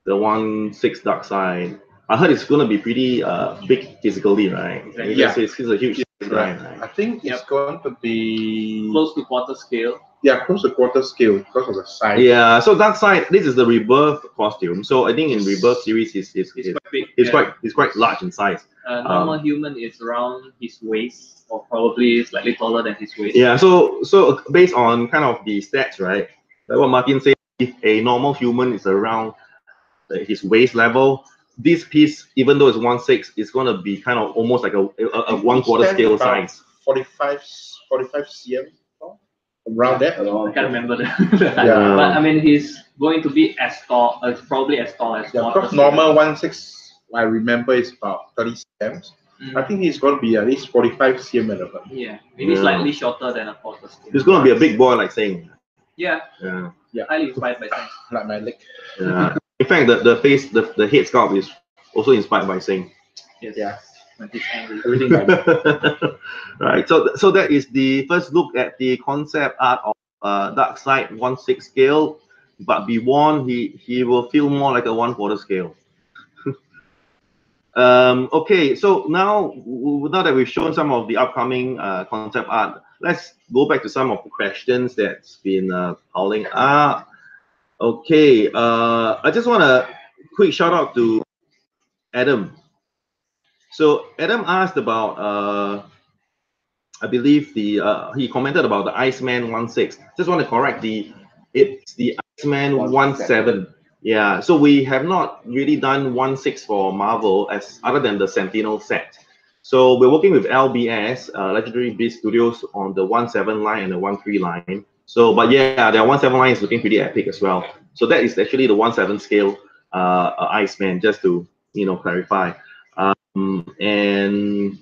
The 1/6 dark side. I heard it's gonna be pretty big physically, right? Yeah. It's a huge right. I think it's going to be close to quarter scale. Yeah, close to quarter scale because of the size. Yeah, so dark side, this is the Rebirth costume. So I think in Rebirth series it's quite large in size. Normal human is around his waist or probably slightly taller than his waist. Yeah, so based on kind of the stats, right? Like what Martin said, if a normal human is around his waist level, this piece, even though it's 1/6, it's gonna be kind of almost like a 1/4 scale size. 45 cm. Around that. I can't remember the yeah. But I mean, he's going to be as tall, probably as tall as because normal 1/6, I remember is about 30 cm. I think he's going to be at least 45 cm at about. Yeah, maybe slightly shorter than a quarter scale. He's going to be a big boy, like saying. Yeah. Highly inspired by Sing. Like my leg. Yeah. In fact, the face, the head sculpt is also inspired by Sing. Yes. Yeah. When he's angry. Everything like right. So that is the first look at the concept art of Dark Side 1/6 scale. But be warned, he will feel more like a 1/4 scale. Okay, so now that we've shown some of the upcoming concept art, let's go back to some of the questions that's been piling up. Okay, I just want a quick shout out to Adam. So Adam asked about, I believe he commented about the Iceman 16. Just want to correct it's the Iceman 17. Yeah, so we have not really done 16 for Marvel as other than the Sentinel set. So we're working with LBS, Legendary Beast Studios, on the 17 line and the 13 line. So, but yeah, their 17 line is looking pretty epic as well. So that is actually the 17 scale Iceman, just to clarify. And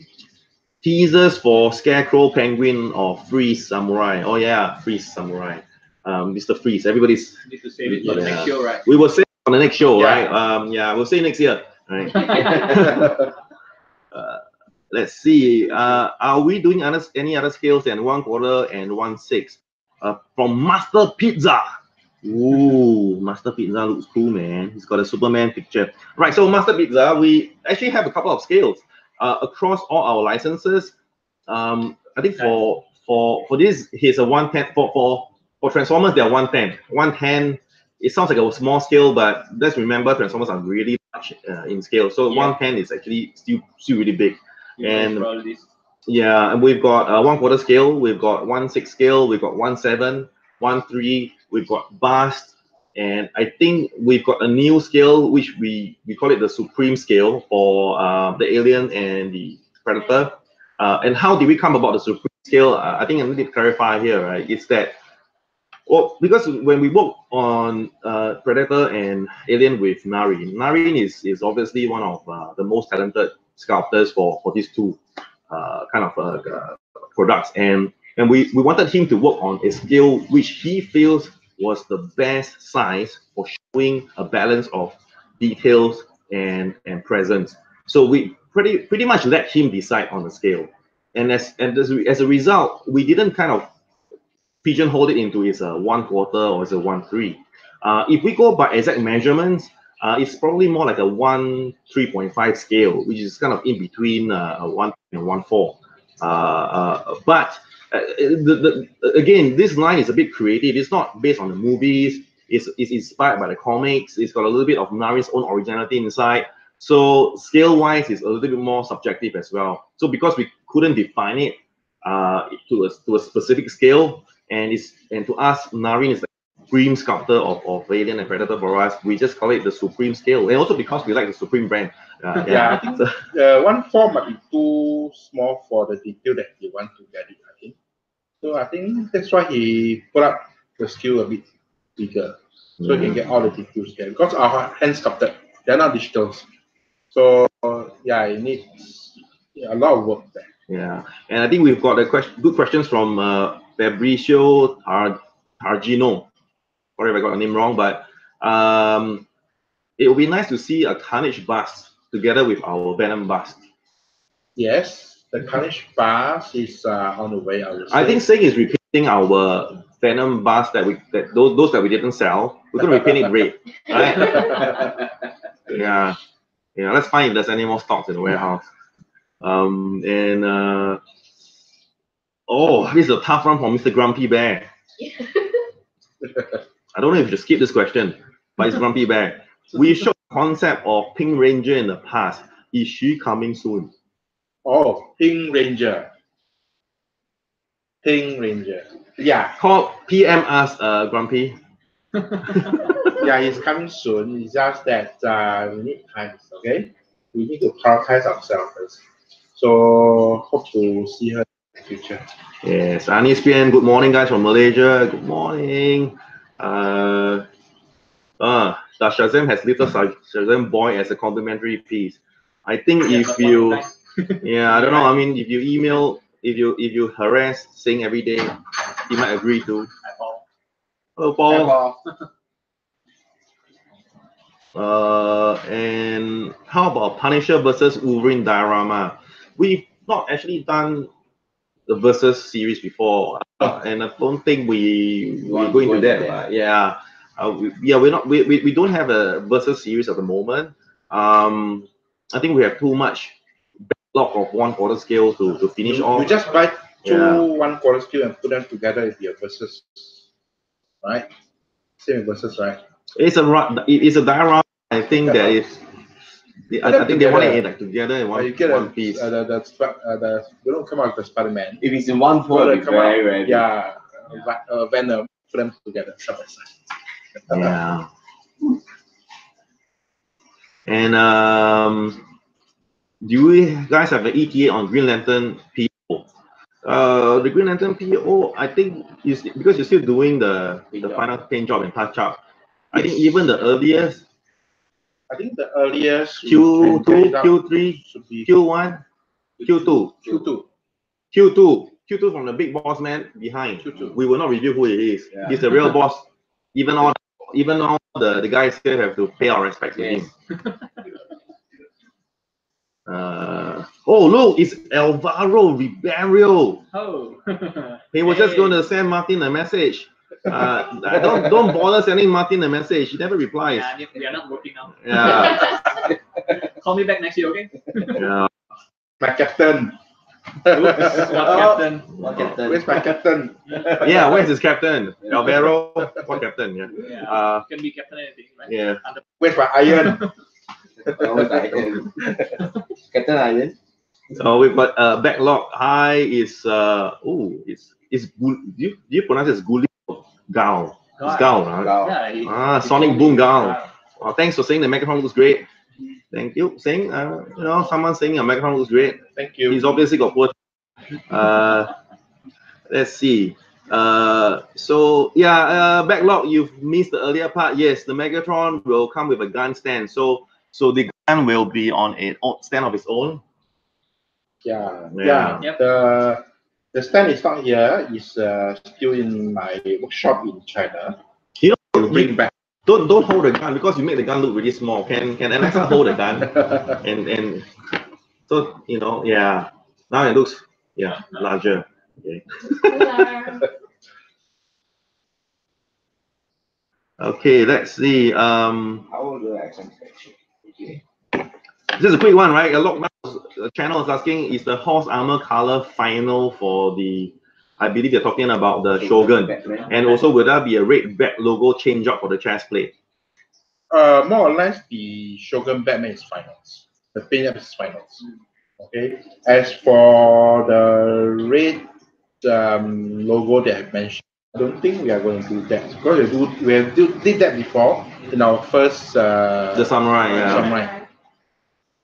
teasers for Scarecrow, Penguin, or Freeze Samurai. Oh yeah, Freeze Samurai. Mr. Freeze. Everybody's need to save it for the next show, right? We will say on the next show, Yeah. right? Yeah, we'll say next year. Right. Let's see. Are we doing any other scales than 1/4 and 1/6? From Master Pizza. Ooh, Master Pizza looks cool, man. He's got a Superman picture. Right, so Master Pizza, we actually have a couple of scales across all our licenses. I think for this, here's a 1/10. For Transformers, they're 1/10. 1/10. It sounds like a small scale, but let's remember Transformers are really large in scale. So 1/10 is actually still really big. And yeah, and we've got 1/4 scale, we've got 1/6 scale, we've got 1/7, 1/3, we've got Bust, and I think we've got a new scale which we call it the Supreme scale for the Alien and the Predator. And how did we come about the Supreme scale? I think I need to clarify here, right? It's that, well, because when we work on Predator and Alien with Narin is obviously one of the most talented sculptors for these two kind of products, and we wanted him to work on a scale which he feels was the best size for showing a balance of details and presence. So we pretty much let him decide on the scale, and as a result, we didn't kind of pigeonhole it into is a 1/4 or is a 1/3. If we go by exact measurements, it's probably more like a 1/3.5 scale, which is kind of in between a 1 and 1/4. But again, this line is a bit creative. It's not based on the movies. It's inspired by the comics. It's got a little bit of Narin's own originality inside. So scale-wise, it's a little bit more subjective as well. So because we couldn't define it to a specific scale, and to us, Narin is the supreme sculptor of Alien and Predator for us. We just call it the Supreme scale, and also because we like the Supreme brand. I think 1/4 might be too small for the detail that he want to get it, I think. So I think that's why he put up the scale a bit bigger, so you can get all the details there. Because our hand sculpted, they're not digitals. So yeah, it needs a lot of work there. Yeah, and I think we've got good questions from Fabricio Targino. Sorry if I got the name wrong, but it would be nice to see a Carnage bust together with our Venom bust. Yes, the Carnage bust is on the way. I think Sing is repeating our Venom bust those that we didn't sell. We're gonna repaint it red, right? Yeah. Let's find if there's any more stocks in the warehouse. Oh, this is a tough one for Mr. Grumpy Bear. I don't know if you should skip this question, but it's Grumpy Bear. We showed the concept of Pink Ranger in the past. Is she coming soon? Oh, Pink Ranger. Pink Ranger. Yeah. Call PM us, Grumpy. Yeah, he's coming soon. It's just that we need time, okay? We need to prioritize ourselves first. So hope to see her in the future. Yes, Anis Pian, good morning, guys from Malaysia. Good morning. Does Shazam has little Shazam boy as a complimentary piece? I think if you, I don't know. I mean, if you email, if you harass Sing every day, he might agree to. Hello, Paul. And how about Punisher versus Wolverine diorama? We've not actually done the versus series before, and I don't think we're going to that. We don't have a versus series at the moment. I think we have too much backlog of 1/4 scale to finish off. You just buy one quarter scale and put them together is the versus, right? Same versus, right? It's a diorama. I think that is. I think they want it like together in one piece. They don't come out with the Spider-Man. If it's in one photo, it's very big. Yeah, Venom, put them together side by side. Yeah. And do you guys have an ETA on Green Lantern PO? The Green Lantern PO, I think because you're still doing the final paint job and touch up. I think even the earliest. I think the earliest Q2, Q3, Q1, Q2. Q2 from the big boss man behind. Q2. We will not reveal who it is. Yeah. He's the real boss. Even all the guys here have to pay our respects to him. Oh look, it's Alvaro Ribeiro. Oh. He was just going to send Martin a message. Don't bother sending Martin a message. He never replies. Yeah, we are not working now. Yeah. Call me back next year, okay? Yeah. My captain. Captain. Where's my captain? Yeah, where's his captain? Alvaro, what captain? Yeah. Can be captain anything, right? Yeah. Where's my iron? Captain Iron. So we've got backlog high is do you pronounce it as Guli? Gao. It's Gao, right? Yeah, Sonic Boom Gao. Oh, thanks for saying the microphone looks great. Thank you. Saying someone saying a microphone looks great. Thank you. He's obviously got poor. Let's see. So yeah, backlog. You've missed the earlier part. Yes, the Megatron will come with a gun stand. So the gun will be on a stand of its own. Yeah. Yep. The stand is not here. It's still in my workshop in China. You know, bring back. Don't hold the gun because you make the gun look really small. Can Alexa hold the gun? and so yeah. Now it looks larger. Okay. Okay, let's see. How will the accent section? Okay. This is a quick one, right? A lot of channel is asking, is the horse armor color final for the? I believe they're talking about the Shogun, and also will there be a red back logo change up for the chest plate? More or less, the Shogun Batman is finals. The paint is finals. Okay. As for the red logo that I mentioned, I don't think we are going to do that because we did that before in our first the samurai. Samurai.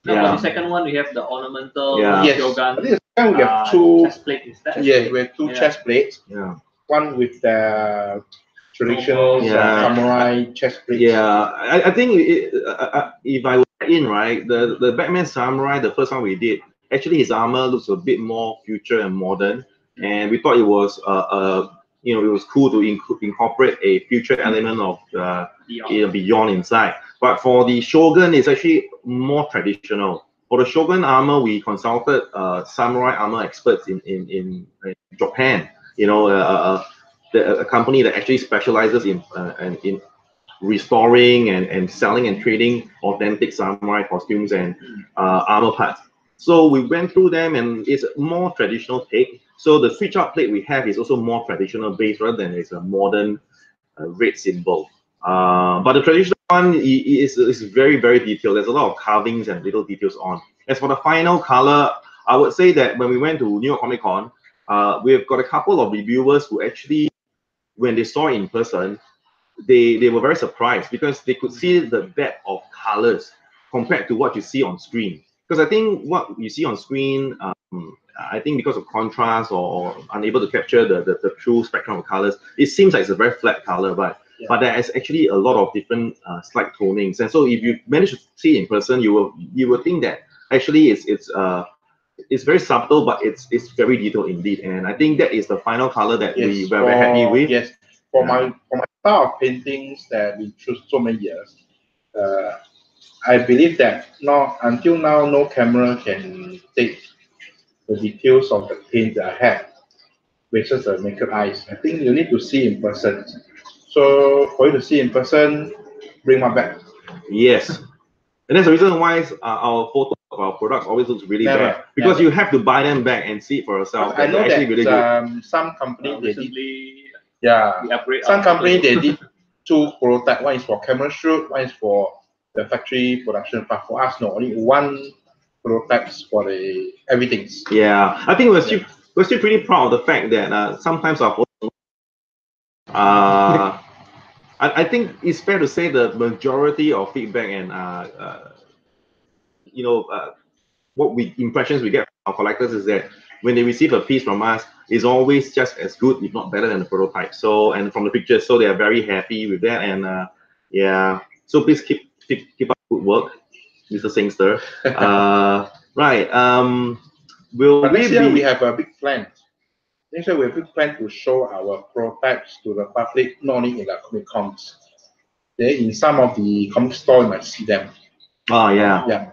Now, for the second one, we have the ornamental Shogun. I think the second we have two chest plate instead. Yeah, we have two chest plates. Yeah. One with the traditional samurai chest plate. Yeah, I think if I were in, right, the Batman Samurai, the first one we did, actually his armor looks a bit more future and modern, and we thought it was it was cool to incorporate a future element of beyond inside. But for the Shogun, it's actually more traditional. For the Shogun armor, we consulted samurai armor experts in Japan. A company that actually specializes in restoring and selling and trading authentic samurai costumes and armor parts. So we went through them, and it's a more traditional take. So the switch out plate we have is also more traditional based rather than it's a modern red symbol. But the traditional one is very, very detailed. There's a lot of carvings and little details on. As for the final color, I would say that when we went to New York Comic Con, we've got a couple of reviewers who actually, when they saw it in person, they were very surprised because they could see the depth of colors compared to what you see on screen. Because I think what you see on screen, I think because of contrast or unable to capture the true spectrum of colors, it seems like it's a very flat color, but there is actually a lot of different slight tonings. And so if you manage to see it in person, you will think that actually it's very subtle, but it's very detailed indeed. And I think that is the final color that we were very happy with. Yes, for my style of paintings that we choose so many years, I believe that until now, no camera can take the details of the paint that I have with just the naked eyes. I think you need to see in person. So for you to see in person, bring my back. Yes, and that's the reason why our photo of our products always looks really Never, bad because never. you have to buy them back and see it for yourself. I know actually really good. that some company they did, Recently, yeah, we upgrade some our company photo. they did 2 prototype. One is for camera shoot, one is for the factory production. But for us, no, only 1 prototypes for the everything. Yeah, I think we're still pretty proud of the fact that sometimes our photos, I think it's fair to say the majority of feedback and what impressions we get from our collectors is that when they receive a piece from us, it's always just as good, if not better than the prototype. So, and from the pictures, so they are very happy with that. And yeah, so please keep up good work, Mr. Singster. Right. But next year we have a big plan. Next year we have a big plan to show our prototypes to the public, not only in the comic cons. They in some of the comic store you might see them. Oh yeah. Yeah.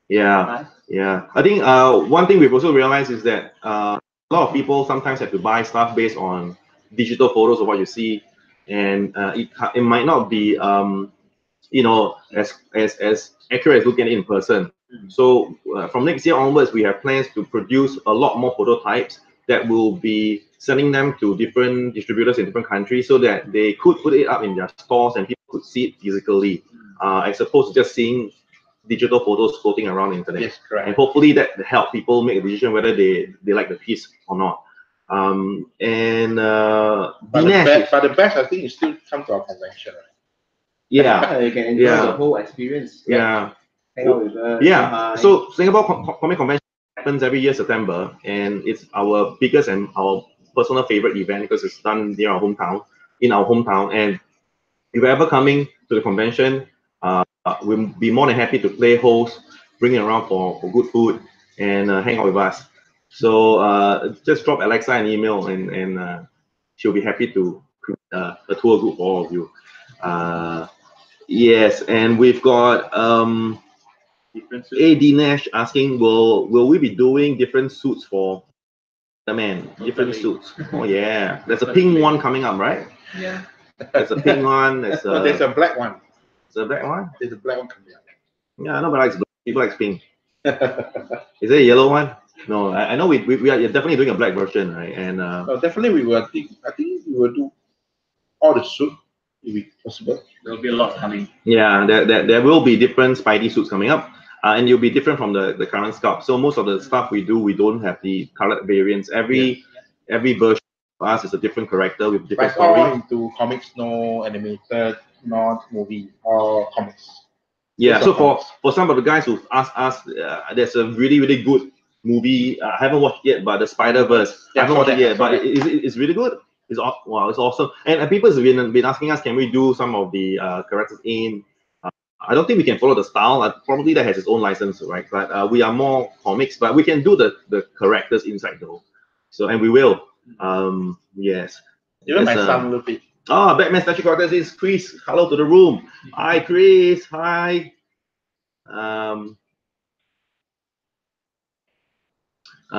Yeah. Yeah. I think one thing we've also realized is that a lot of people sometimes have to buy stuff based on digital photos of what you see, and it might not be as accurate as looking at it in person. So from next year onwards, we have plans to produce a lot more prototypes that will be sending them to different distributors in different countries so that they could put it up in their stores and people could see it physically, as opposed to just seeing digital photos floating around the internet. Yes, correct. And hopefully that help people make a decision whether they like the piece or not. But the best I think is still come to our convention. Right? Yeah, you can enjoy the whole experience. Yeah. Hang out with us. Yeah. So Singapore Comic Convention happens every year September, and it's our biggest and our personal favorite event because it's done near our hometown, in our hometown. And if you're ever coming to the convention, we'll be more than happy to play host, bring it around for good food, and hang out with us. So just drop Alexa an email, and she'll be happy to create a tour group for all of you. Yes, and we've got AD Nash asking, will we be doing different suits for the man? Different suits. Oh yeah, there's a pink one coming up, right? Yeah. There's a pink one. There's a black one. There's a black one. There's a black one coming up. Yeah, nobody likes black. People like pink. Is there a yellow one? No, I know we are definitely doing a black version, right? And definitely we will. I think we will do all the suit if it's possible. There will be a lot coming. Yeah, there will be different Spidey suits coming up, and it'll be different from the current sculpt. So most of the stuff we do, we don't have the colored variants. Every version for us is a different character with different story. All into comics, no animated, not movie, or comics. Yeah. So for some of the guys who've asked us, there's a really good movie. I haven't watched it yet, but the Spider-Verse. I haven't watched it yet, but it's really good. It's awesome. And people have been asking us, can we do some of the characters in? I don't think we can follow the style. Probably that has its own license, right? But we are more comics, but we can do the characters inside though. So, and we will. Yes. Even my son will be. Oh, Batman statue collectors is Chris. Hello to the room. Hi, Chris. Hi.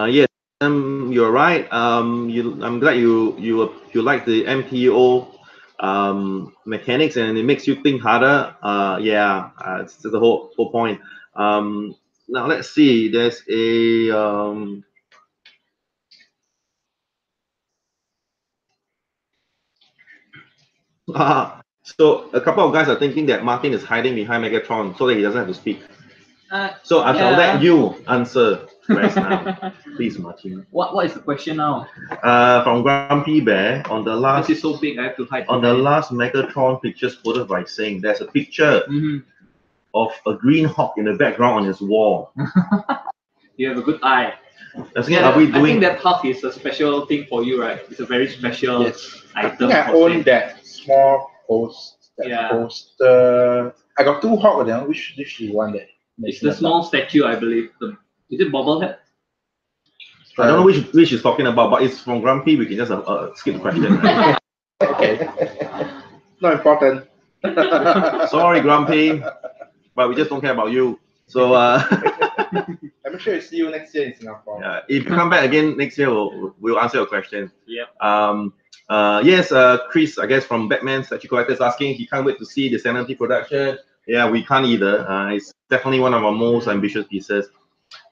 Yes. You're right. I'm glad you like the MPO mechanics, and it makes you think harder. Yeah, it's the whole point. Now let's see. There's a so a couple of guys are thinking that Martin is hiding behind Megatron so that he doesn't have to speak. So I shall let you answer right now, please, Martin. What is the question now? From Grumpy Bear on the last. This is so big, I have to hide. On the last Megatron pictures quoted by saying, there's a picture of a green hawk in the background on his wall. You have a good eye. I think that hawk is a special thing for you, right? It's a very special item. I own that small poster. I got 2 hawks now. Which you want that? It's the small statue, I believe. Is it bobblehead? I don't know which he's talking about, but it's from Grumpy. We can just skip the question. Okay. Not important. Sorry, Grumpy, but we just don't care about you. So I'm sure see you next year in Singapore. If you come back again next year, we'll answer your question. Yep. Yes, Chris, I guess from Batman Statue Collectors asking, he can't wait to see the Sanity production. Yeah, we can't either. It's definitely one of our most ambitious pieces.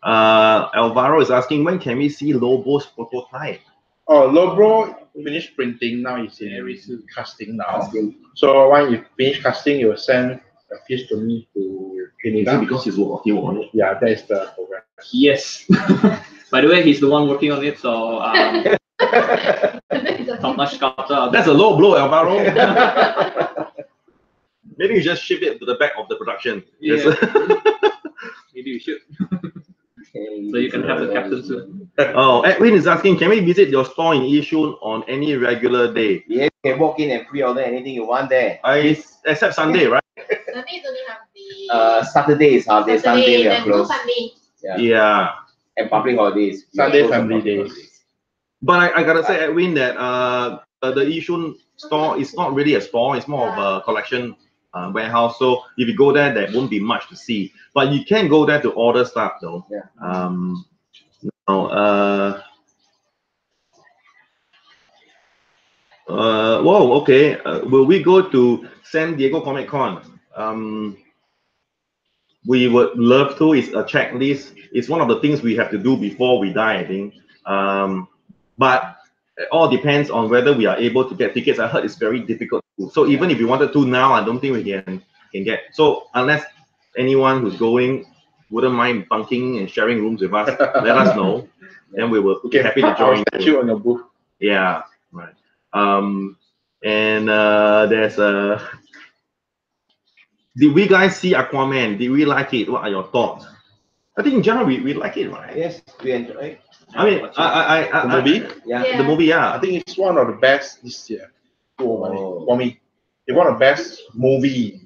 Alvaro is asking, when can we see Lobo's prototype? Oh, Lobro finished printing, now it's in casting now. So when you finish casting, you will send a piece to me to clean it Is it up. because he's working on it? Yeah, that is the progress. Yes. By the way, he's the one working on it, so top-notch sculptor. That's a low blow, Alvaro. Maybe you just shift it to the back of the production. Yeah. Maybe we should. So you can have the captain soon. Oh, Edwin is asking, can we visit your store in Yishun on any regular day? Yes, you can walk in and pre-order anything you want there. Except Sunday, right? Sundays only have the Saturday is half day, Sunday we are then no closed. Sunday. Yeah. And public holidays. we are Sunday closed on family public days. holidays. But I gotta say, Edwin, that the Yishun store is not really a store, it's more of a collection warehouse. So if you go there, there won't be much to see. But you can go there to order stuff though. Yeah. Whoa, okay. Will we go to San Diego Comic Con? We would love to. It's a checklist. It's one of the things we have to do before we die, I think. But it all depends on whether we are able to get tickets. I heard it's very difficult to do. So even if we wanted to now, I don't think we can get. So unless anyone who's going wouldn't mind bunking and sharing rooms with us, let us know. Then we will be happy to join you. On your booth. Yeah, right. There's a. Did we guys see Aquaman? Did we like it? What are your thoughts? I think in general we like it, right? Yes, we enjoy. I mean, The movie? Yeah. The movie, yeah. I think it's one of the best this year. Oh. For me. It's one of the best movie,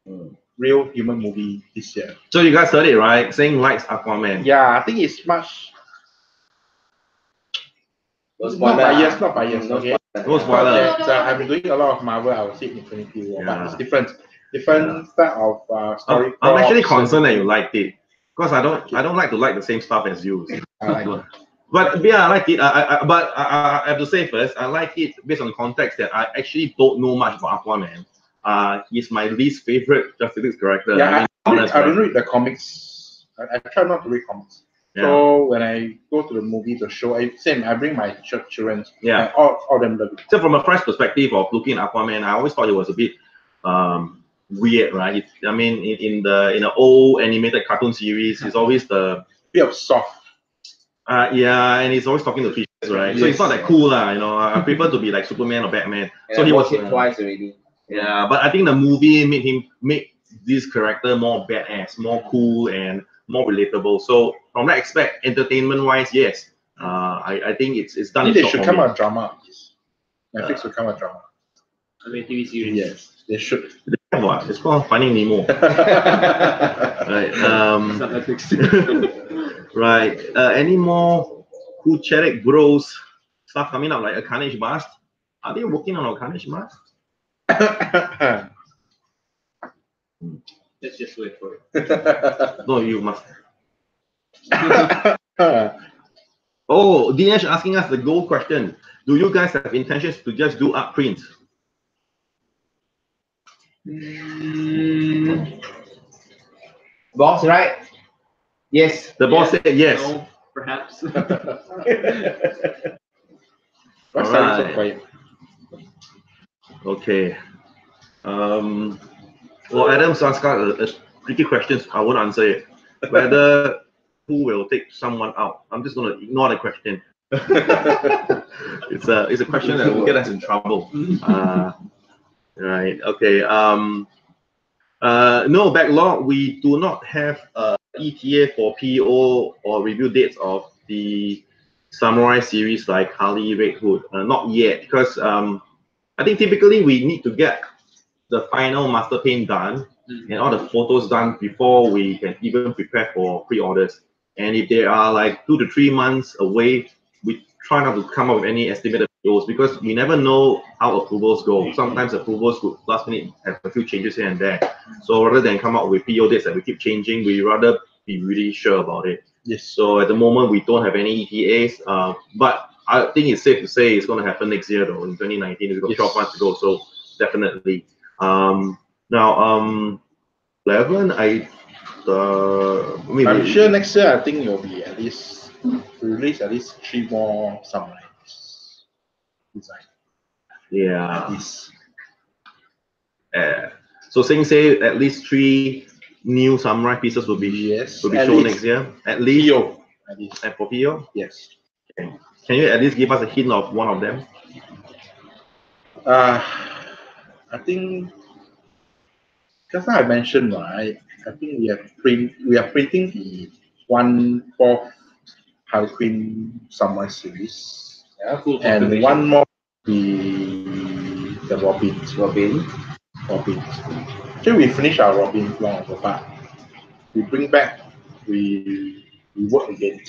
Mm. real human movie this year. So you guys heard it, right? Saying likes Aquaman. Yeah, I think it's much. No Not spoiler. biased, not biased. No Okay. No spoiler. I've been doing a lot of Marvel. I would say Infinity War, but Yeah. it's different. Different style of story. I'm actually props. concerned that you liked it, because I don't like to like the same stuff as you. I like it. But yeah, I like it. But I have to say first, I like it based on the context that I actually don't know much about Aquaman. He's my least favorite Justice League character. Yeah, honest, I don't read the comics. I try not to read comics. Yeah. So when I go to the movie, the show, I bring my children. Yeah. And all of them love it. So from a fresh perspective of looking at Aquaman, I always thought it was a bit weird, right? I mean, in the old animated cartoon series, it's always the Bit of soft. yeah, and he's always talking to fishes, right? So it's not that cool, you know. I prefer to be like Superman or Batman. And So I he was watched it twice already. yeah, but I think the movie make this character more badass, more cool, and more relatable. So from that aspect, entertainment-wise, yes, I think it's I done. think its they should job come for me. out drama. Netflix should come out drama. I mean, TV series. Yes, they should. Yeah, what? It's called Finding Nemo. Right. It's not Netflix. Right. Any more Kucherek Bros stuff coming up, like a Carnage Bust? Are they working on a Carnage Bust? Let's just wait for it. No, you must. Oh, Dinesh asking us the gold question. Do you guys have intentions to just do art prints? Boss, right? Yes. The boss Yes, said yes. No, perhaps. What's Alright. so quiet? Okay. Well, Adam's asked a tricky question. I won't answer it. Whether who will take someone out. I'm just gonna ignore the question. It's a question that will get us in trouble. Right. Okay. No backlog. We do not have ETA for PO or review dates of the Samurai series like Harley Red Hood. Not yet, because I think typically we need to get the final master paint done and all the photos done before we can even prepare for pre-orders. And if they are like 2 to 3 months away, we try not to come up with any estimated POs, because we never know how approvals go. Sometimes approvals could last minute have a few changes here and there. So rather than come up with PO dates that we keep changing, we rather be really sure about it. Yes. So at the moment, we don't have any ETAs, but I think it's safe to say it's going to happen next year, though. In 2019, we've got 12 months to go, so definitely. 11, maybe. I'm sure next year I think you'll be at least release at least 3 more samurai design. Yeah. At least. So saying say at least 3 new samurai pieces will be shown least. next year. At least. PO. At least. And for PO? Yes. Okay. Can you at least give us a hint of one of them? I think just now I mentioned, right? I think we are printing the 1/4 Harlequin Samurai series, and one more the Robin. Actually, we finished our Robin long ago, but we bring back, we work again.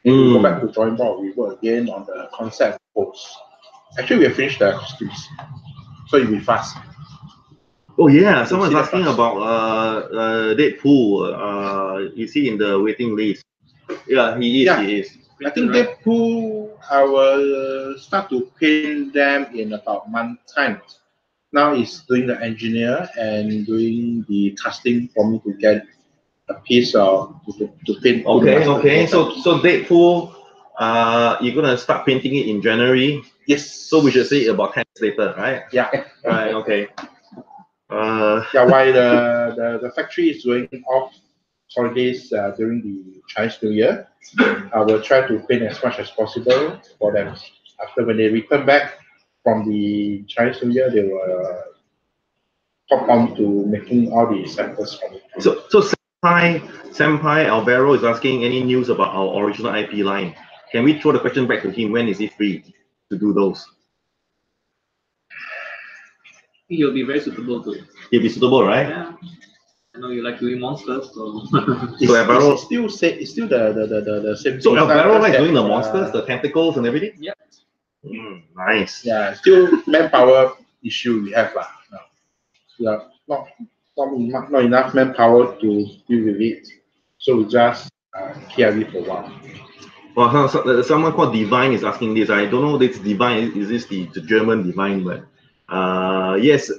Then we go back to drawing board, we work again on the concept post. Actually, we have finished the costumes, so it'll be fast. Oh yeah, someone's asking about Deadpool. Is he in the waiting list? Yeah, he is. Yeah. He is. I think Deadpool, I will start to paint them in about a month time. Now he's doing the engineer and doing the casting for me to get a piece of to paint. Okay. So Deadpool, you're gonna start painting it in January. Yes. So we should say about 10 days later, right? Yeah. Right. Okay. Yeah. While the factory is going off holidays during the Chinese New Year, I will try to paint as much as possible for them. After when they return back from the Chinese New Year, they will hop on to making all the samples for me. So Senpai Alvaro is asking any news about our original IP line. Can we throw the question back to him? When is he free to do those? He'll be very suitable to it. He'll be suitable, right? Yeah. I know you like doing monsters, so. So Alvaro it's still the same. So Alvaro likes doing the monsters, the tentacles and everything? Yeah. Nice. Yeah, still manpower issue we have lah. Yeah, not enough manpower to deal with it. So we just carry for a while. Well, someone called Divine is asking this. I don't know this Divine, is this the German Divine, but yes,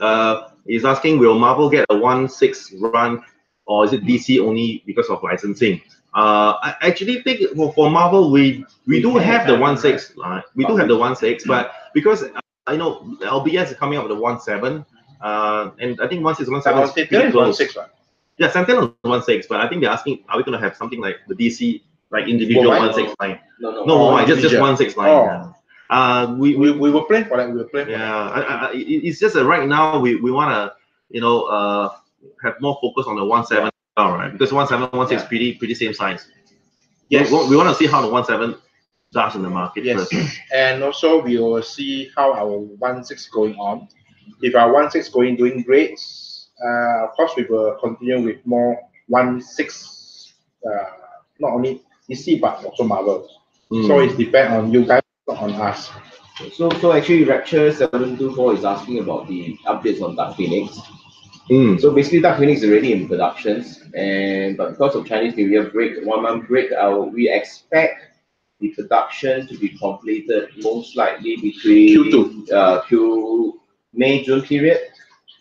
he's asking, will Marvel get a 1/6 run, or is it DC only because of licensing? I actually think for Marvel, we do have the 1/6, we do have the 1/6, but because I know LBS is coming up with the 1/7, and I think 1/6, 1/7 is pretty close. 1/6, right? Yeah, Sentinel is 1/6, but I think they're asking, are we going to have something like the DC, like individual 1/6 line? No, just 1/6 line. Oh. Yeah. We will plan for that. We will plan. Yeah, it's just that right now we want to have more focus on the 1/7, right? Because 1/7, 1/6 pretty same size. Yes. We want to see how the 1/7 does in the market first. And also we will see how our 1/6 going on. If our 1/6 doing great, of course we will continue with more 1/6. Not only DC but also Marvel. So it depends on you guys, not on us. So actually Rapture 724 is asking about the updates on Dark Phoenix. So basically Dark Phoenix is already in productions, but because of Chinese New Year break, 1 month break, we expect the production to be completed most likely between May-June period.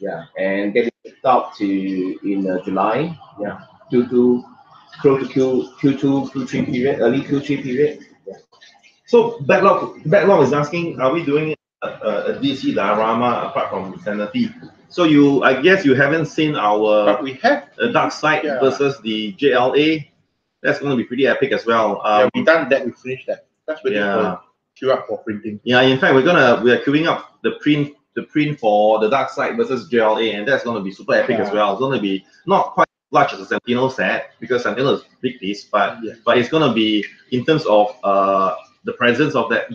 Yeah, and getting out to in July. Yeah, Q2, close to Q2, Q3 period, early Q3 period. Yeah. So backlog is asking, are we doing a DC diorama apart from Sanity? So I guess you haven't seen our but we have Dark Side versus the JLA. That's going to be pretty epic as well. We done that. We finished that. That's waiting for queue up for printing. Yeah, in fact, we are queuing up the print for the Dark Side versus JLA, and that's going to be super epic as well. It's going to be not quite large as a Sentinel set because Sentinel is a big piece, but it's going to be in terms of the presence of that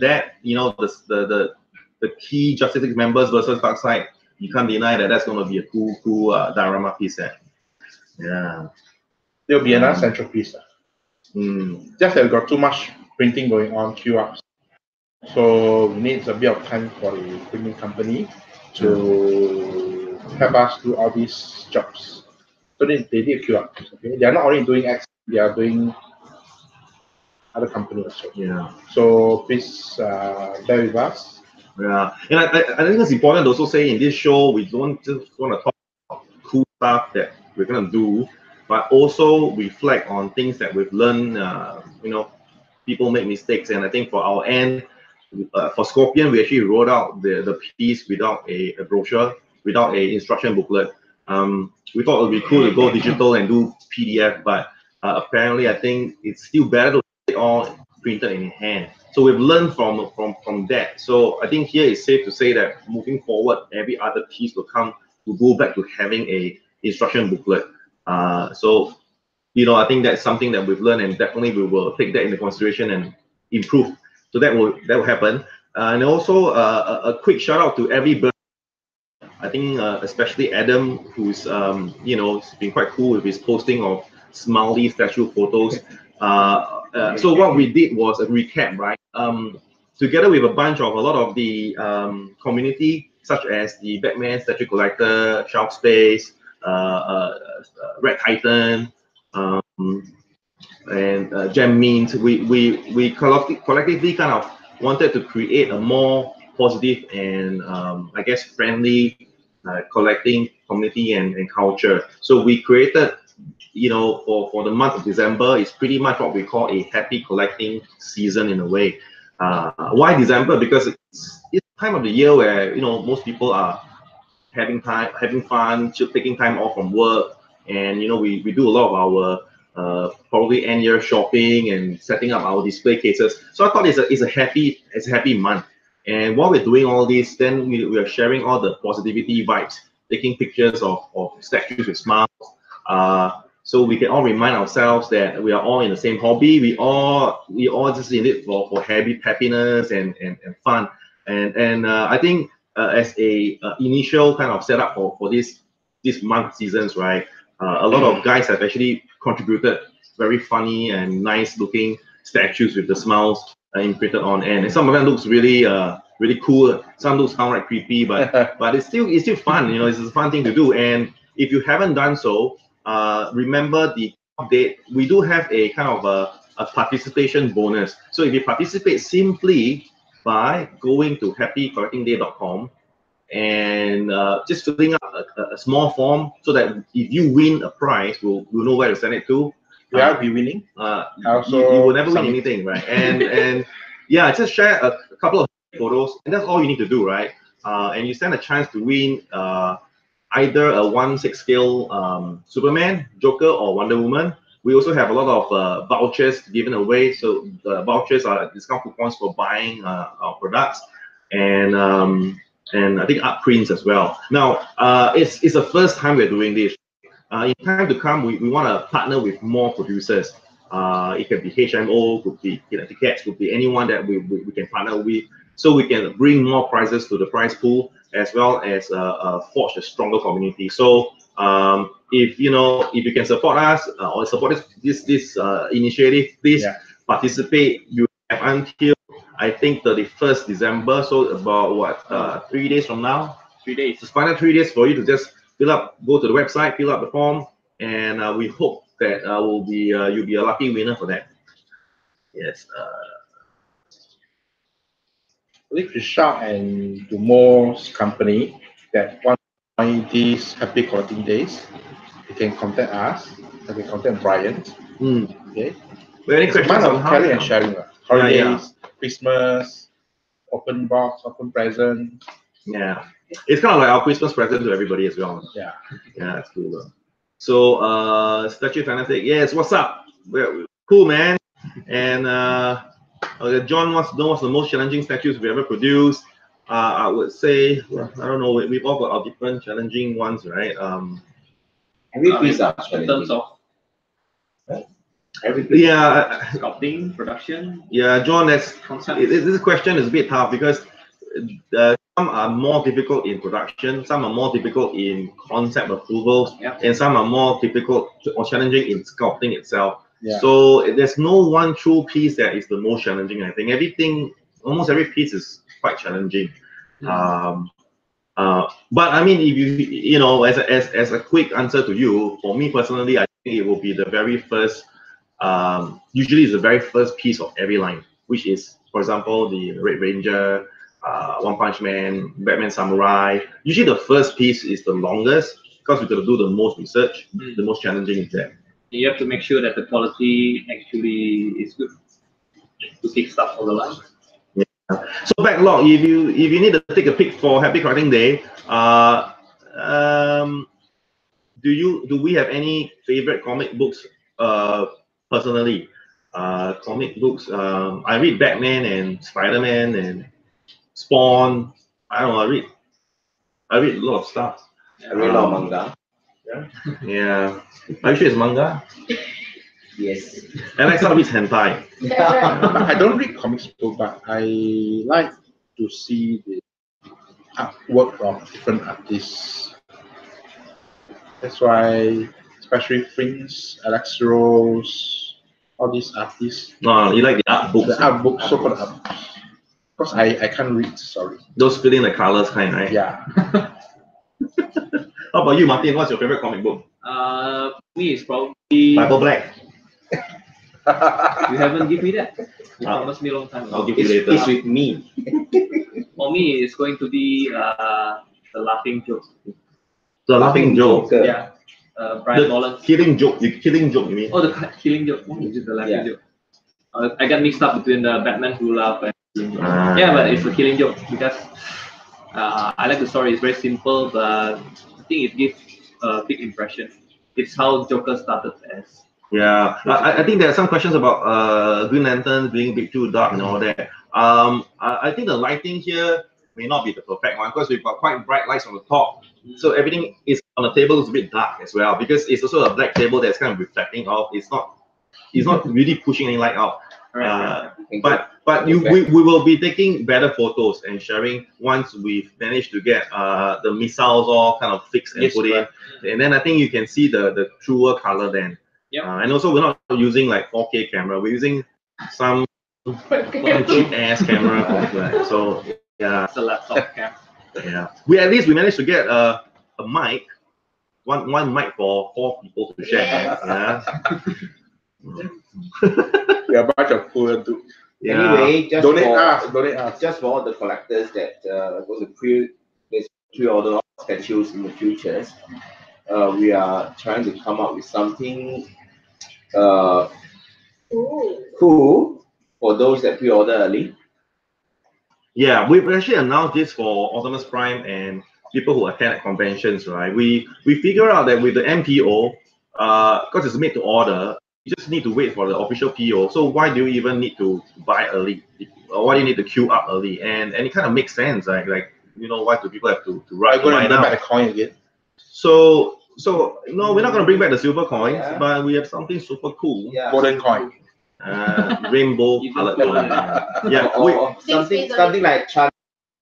the key Justice League members versus Dark Side. You can't deny that's going to be a cool diorama piece set. Yeah, there'll be another central piece. Just that we got too much printing going on, queue up. So we need a bit of time for the printing company to help us do all these jobs. So they did queue up. Okay? They are not only doing X, they are doing other companies also. Yeah. So please bear with us. Yeah, and I think it's important to also say in this show we don't just want to talk about cool stuff that we're gonna do, but also reflect on things that we've learned. You know, people make mistakes, and I think for our end, for Scorpion, we actually wrote out the piece without a brochure, without a instruction booklet. We thought it would be cool to go digital and do PDF, but apparently I think it's still better to have it all printed in hand. So we've learned from that. So I think here it's safe to say that moving forward, every other piece will go back to having a instruction booklet. So you know, I think that's something that we've learned, and definitely we will take that into consideration and improve. So that will happen. And also a quick shout out to everybody. I think especially Adam, who's you know, been quite cool with his posting of smiley statue photos. So what we did was a recap, right? Together with a lot of the community, such as the Batman Statue Collector, Shelf Space, Red Titan, and Gem Mint, we collectively kind of wanted to create a more positive and I guess friendly collecting community and culture. So we created, you know, for the month of December, it's pretty much what we call a happy collecting season in a way. Why December? Because it's time of the year where, you know, most people are having fun, taking time off from work, and you know, we do a lot of our probably end year shopping and setting up our display cases. So I thought it's a happy month. And while we're doing all this, then we are sharing all the positivity vibes, taking pictures of statues with smiles. So we can all remind ourselves that we are all in the same hobby. We all just in it for happiness and fun. And I think as a initial kind of setup for this month seasons, right? A lot of guys have actually contributed very funny and nice looking statues with the smiles imprinted on, and some of them looks really really cool. Some looks downright creepy, but but it's still fun. You know, it's a fun thing to do. And if you haven't done so, remember the update. We do have a kind of a participation bonus. So if you participate simply by going to happycollectingday.com and just filling up a small form, so that if you win a prize, we'll know where to send it to. Will I be winning? You will never win anything, right? And yeah, just share a couple of photos, and that's all you need to do, right? And you stand a chance to win either a 1/6 scale Superman, Joker, or Wonder Woman. We also have a lot of vouchers given away. So the vouchers are discount coupons for buying our products, and I think art prints as well. Now, it's the first time we're doing this. In time to come, we want to partner with more producers. It can be HMO, could be Cats, could be anyone that we can partner with, so we can bring more prizes to the prize pool, as well as forge a stronger community. So if you can support us or support this initiative, please participate. You have until I think 31st December, so about what 3 days from now. 3 days. It's final 3 days for you to just go to the website, fill up the form, and we hope that you'll be a lucky winner for that. Yes. Let's reach out and to more company that want to join these happy collecting days. You can contact us. You can contact Brian. Okay. Any questions on how caring and sharing? Holidays, Christmas, open box, open present. Yeah, it's kind of like our Christmas present to everybody as well. Yeah, that's cool. So, Statue Fanatic, yes, what's up? We're cool, man. And John wants to know what's the most challenging statues we ever produced. I would say, well, I don't know. We've all got our different challenging ones, right? Every piece are in terms of sculpting, production. Yeah, John, this question is a bit tough because some are more difficult in production, some are more difficult in concept approvals, and some are more difficult or challenging in sculpting itself. So there's no one true piece that is the most challenging. I think almost every piece is quite challenging. But I mean, if you know, as a quick answer to you, for me personally, I think it will be the very first. Usually, it's the very first piece of every line, which is, for example, the Red Ranger, One Punch Man, Batman Samurai. Usually, the first piece is the longest because we got to do the most research, the most challenging is that. You have to make sure that the quality actually is good to kick start for the line. Yeah. So backlog, if you need to take a pick for Happy Crafting Day, do we have any favorite comic books personally? Comic books, I read Batman and Spider-Man and Spawn. I don't know, I read a lot of stuff. I read a lot of manga. Yeah. Are you sure it's manga? Yes. Alexa reads hentai. I don't read comics book, but I like to see the artwork from different artists. That's why, especially Prince, Alex Rose, all these artists. No, you like the art books. The art books, so-called art books. Because I can't read, sorry. Those filling the colors kind, right? Yeah. How about you, Martin? What's your favorite comic book? Me is probably Bible Black. You haven't given me that. You promised me a long time ago. I'll give you later. It's with me. For me, it's going to be the Laughing Joke. The Laughing Joke. Yeah. Brian The Lawrence. Killing Joke. The Killing Joke, you mean? Oh, the Killing Joke. Oh, is it the Laughing Joke? I got mixed up between the Batman Who Laugh and yeah, but it's the Killing Joke because I like the story. It's very simple, but I think it gives a big impression. It's how Joker started as. Yeah, I think there are some questions about Green Lantern being a bit too dark and all that. I think the lighting here may not be the perfect one because we've got quite bright lights on the top. So everything is on the table is a bit dark as well because it's also a black table that's kind of reflecting off. It's not really pushing any light out. But we will be taking better photos and sharing once we've managed to get the missiles all kind of fixed and put in. And then I think you can see the truer color then. Yeah. And also we're not using like 4K camera. We're using some cheap ass camera. So yeah. It's a laptop cam. Yeah. We managed to get a mic, one mic for 4 people to share. Yeah. We are a bunch of poor dude. Yeah. Anyway, Donate us. just for all the collectors that want to pre-order statues in the future, we are trying to come up with something cool for those that pre-order early. Yeah, we've actually announced this for Optimus Prime and people who attend at conventions, right? We figure out that with the MPO, because it's made to order, you just need to wait for the official PO. So why do you even need to buy early? Or why do you need to queue up early? And it kind of makes sense, right? Like, you know, why do people have to rush I'm going to bring now? back the coin again. So no, we're not going to bring back the silver coins, but we have something super cool. Yeah. Golden coin. Rainbow colored coin. Yeah, or something like charge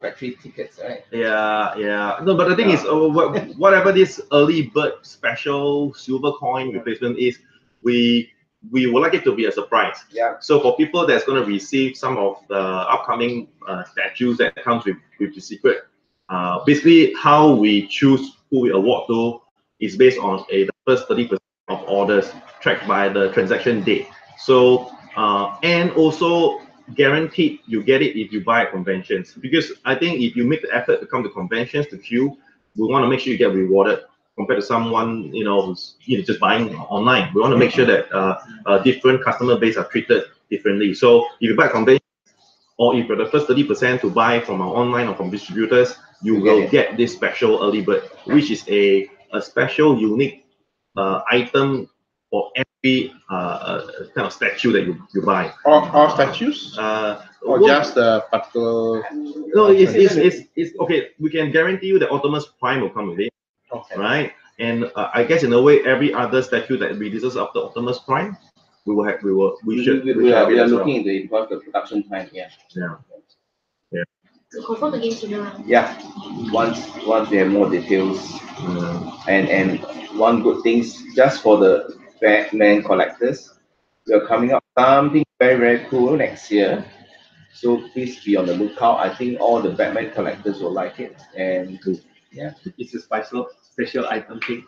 factory tickets, right? Yeah. No, but the thing is, whatever this early bird special silver coin replacement is, we would like it to be a surprise. Yeah. So for people that's going to receive some of the upcoming statues that comes with the secret, basically how we choose who we award to is based on the first 30% of orders tracked by the transaction date. So and also guaranteed you get it if you buy at conventions, because I think if you make the effort to come to conventions to queue, we want to make sure you get rewarded compared to someone who's just buying online. We want to make sure that different customer base are treated differently. So if you buy a convention, or if you're the first 30% to buy from our online or from distributors, you will get this special early bird, which is a special unique item for every kind of statue that you buy. All statues? Or just the particular? No, it's okay. We can guarantee you that Optimus Prime will come with it. Okay. Right? And I guess in a way, every other statue that releases after Optimus Prime, we should are looking into it because the production time. Yeah. So confirm again sooner. Yeah. Once we have more details, and one good thing just for the Batman collectors, we are coming up something very, very cool next year. So please be on the lookout. I think all the Batman collectors will like it. And yeah, It's a special item thing.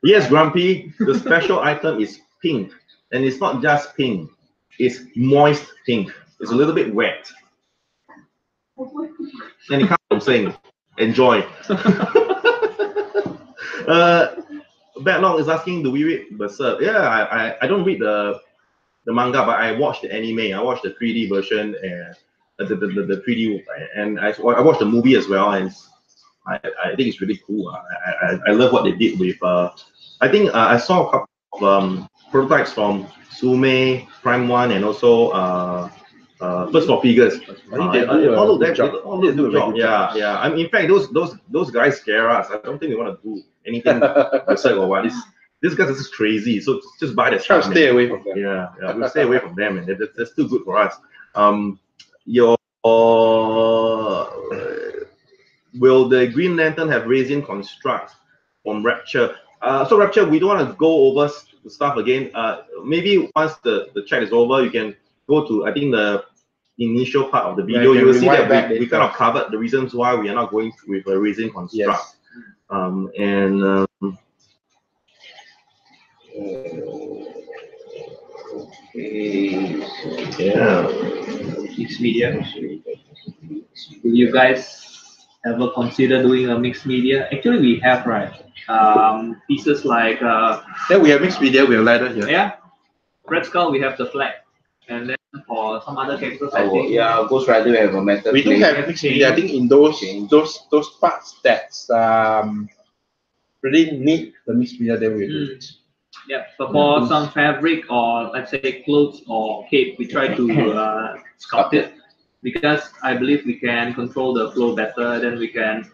Yes, Grumpy, the special item is pink. And it's not just pink, it's moist pink. It's a little bit wet. And it comes from saying, enjoy. Backlog is asking, do we read Berserk? Yeah, I don't read the manga, but I watched the anime. I watched the 3D version and the 3D, and I watched the movie as well. And I think it's really cool. I love what they did with. I think I saw a couple of prototypes from Sume Prime One and also First for Figures. They do all a good job. do a good job. Yeah. I mean, in fact, those guys scare us. I don't think they want to do anything Berserk or what. This guys are just crazy. So just buy the Try to stuff. stay away from them. Yeah, we'll stay away from them, and that's too good for us. Your will the Green Lantern have resin constructs from Rapture? So Rapture, we don't want to go over the stuff again. Maybe once the chat is over, you can go to, I think, the initial part of the video. You will see that we kind of covered the reasons why we are not going with a resin construct. Yes. Yeah. Mixed media. Will you guys ever consider doing a mixed media? Actually, we have, right? Pieces like Then we have mixed media, we have ladder here. yeah, Red Skull, we have the flag, and then for some other characters, I think Ghost Rider we have a metal We do plate. have mixed media. I think in those parts that's really need the mixed media, then we do it. yeah. But for some fabric or let's say clothes or cape, we try to sculpt it because I believe we can control the flow better. Then we can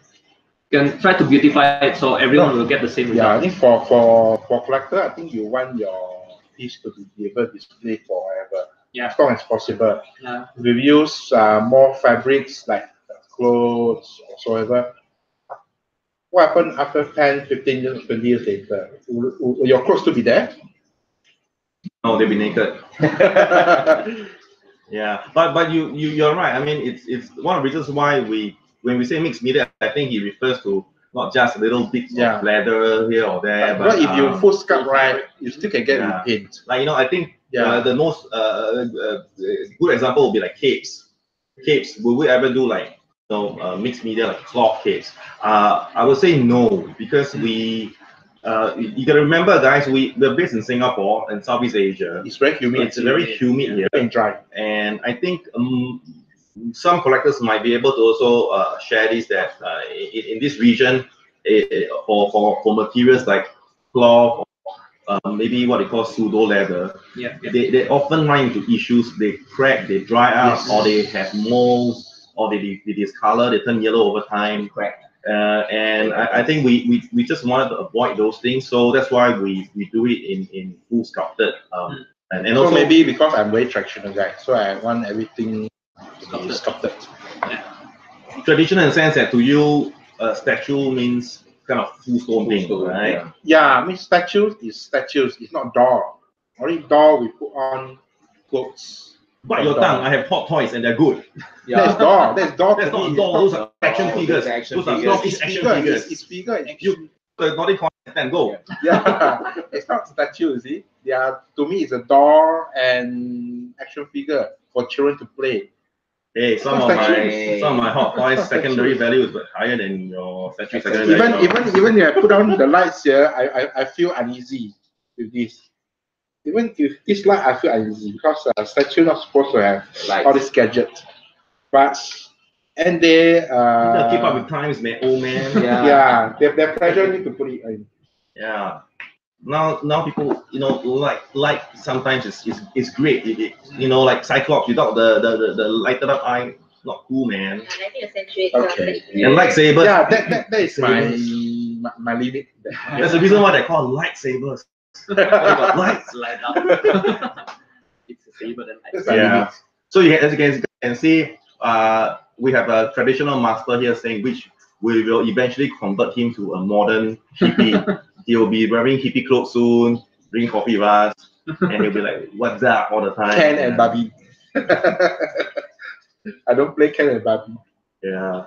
try to beautify it so everyone will get the same result. Yeah, I think for collector, I think you want your piece to be able to display forever. Yeah. As long as possible. Yeah. We use more fabrics like clothes or so ever. What happened after 10, 15 years, 20 years later? Will your clothes still be there? No, they'll be naked. Yeah, but you're right. I mean, it's one of the reasons why when we say mixed media, I think he refers to not just little bits of leather here or there. But if you full sculpt right, you still can get repaint. Like I think the most good example would be like capes. Capes, will we ever do like mixed media like cloth capes? I would say no, because we. You gotta remember, guys, we're based in Singapore and Southeast Asia. It's very humid. It's very humid here and dry. And I think some collectors might be able to also share this that in this region, for materials like cloth, maybe what they call pseudo leather, they often run into issues. They crack, they dry out, or they have molds, or they discolor, they turn yellow over time. And I think we just wanted to avoid those things, so that's why we do it in full sculpted. And so also maybe because I'm very traditional guy, so I want everything to be sculpted. Traditional in the sense that to you, statue means kind of full stone thing, right? Yeah, I mean statues. It's not doll. Only doll we put on clothes. But your tongue, I have hot toys and they're good. Yeah. That's doll. That's not doll. Those are action figures. Those are action figures. It's bigger. You naughty coin and go. Yeah, it's not statue. See, to me, it's a doll and action figure for children to play. Hey, some of my hot toys secondary value is higher than your statue secondary value. Even if I put on the lights here, I feel uneasy with this. Even if this light, I feel uneasy because statue not supposed to have all this gadget. But and they keep up with times, man. Old man. Yeah, their pressure need to put it in. Yeah. Now people, like sometimes it's great. Like Cyclops without the lighted up eye, not cool, man. And I think accentuates Okay. And lightsabers. Yeah, that is my limit. That's the reason why they call lightsabers. Lights light up. It's a saber then. Yeah. So as you can see, we have a traditional master here saying which we will eventually convert him to a modern hippie. He will be wearing hippie clothes soon, drink coffee with us, and he'll be like, "What's up?" all the time. Ken and Barbie. I don't play Ken and Barbie. Yeah.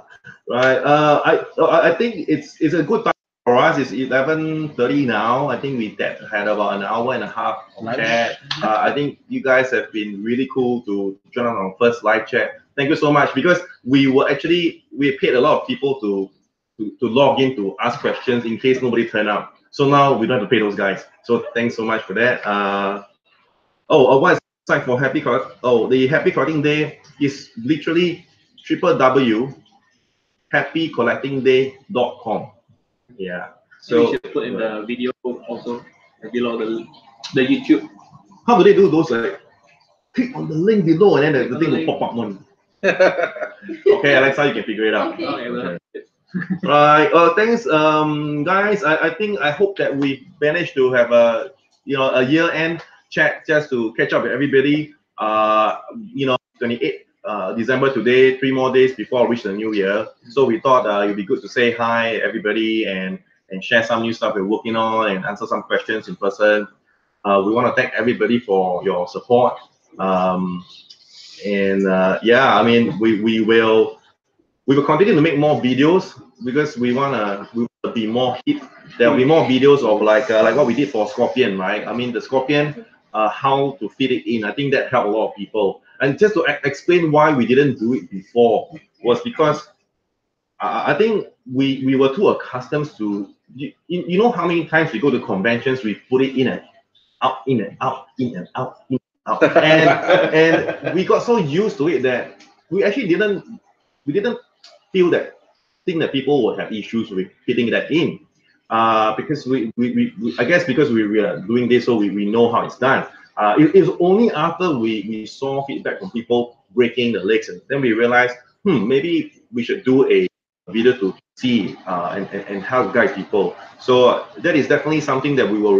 Right. I think it's a good time for us. It's 11:30 now. I think we had about an hour and a half of chat. I think you guys have been really cool to join on our first live chat. Thank you so much, because we paid a lot of people to to log in to ask questions in case nobody turned up. So now we don't have to pay those guys. So thanks so much for that. What's the site for Happy Collect? Oh, the Happy Collecting Day is literally www.happycollectingday.com. Yeah. So we So should put in the video also below the YouTube. how do they do those? Like, click on the link below and then the thing will pop up one. Okay, Alexa, you can figure it out. Okay. Right. Thanks, guys. I hope that we managed to have a year-end chat just to catch up with everybody. 28 December today, 3 more days before we reach the new year. So we thought it'd be good to say hi everybody and share some new stuff we're working on and answer some questions in person. We want to thank everybody for your support. Yeah, I mean, we will continue to make more videos because we wanna be more hit. There'll be more videos of like what we did for Scorpion, right? I mean, the Scorpion, how to fit it in. I think that helped a lot of people. And just to explain why we didn't do it before was because I think we were too accustomed to you know how many times we go to conventions, we put it in and out, in and out, in and out, in and out, and we got so used to it that we actually didn't feel that people would have issues with fitting that in, because we I guess because we are doing this, so we know how it's done. It's only after we saw feedback from people breaking the legs, and then we realized, maybe we should do a video to see and help guide people. So that is definitely something that we were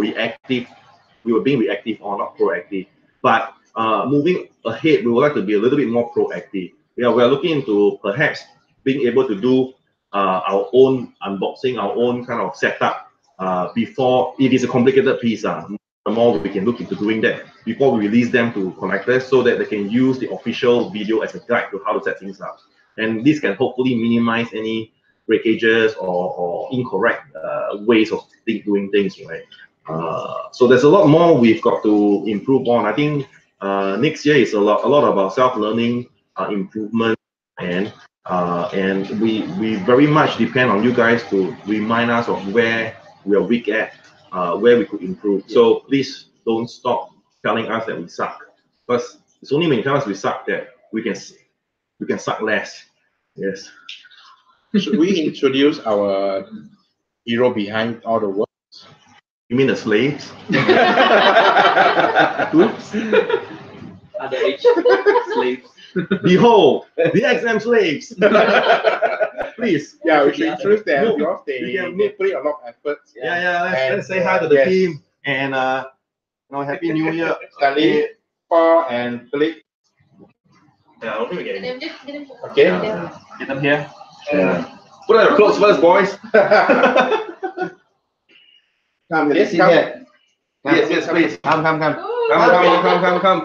being reactive or not proactive. But moving ahead, we would like to be a little bit more proactive. Yeah, we are looking into perhaps being able to do our own unboxing, our own kind of setup before it is a complicated piece. The more we can look into doing that before we release them to collectors, so that they can use the official video as a guide to how to set things up. And this can hopefully minimize any breakages or incorrect ways of doing things, right? So there's a lot more we've got to improve on. I think next year is a lot about self-learning, improvement, and we very much depend on you guys to remind us of where we are weak at, where we could improve. So please don't stop telling us that we suck, because it's only when you tell us we suck that we can suck less. Yes. Should we introduce our hero behind all the work? You mean the slaves? Oops. Underage slaves. Behold, the XM slaves. Please. Yeah, we should introduce them No, because they put in a lot of effort. Let's say hi to the team and Happy New Year. Stanley, Paul, and Philip. Yeah, I don't think we get it. Okay. Get them here. Yeah. Put on your clothes first, boys. Come, Yes, please. Come. Come.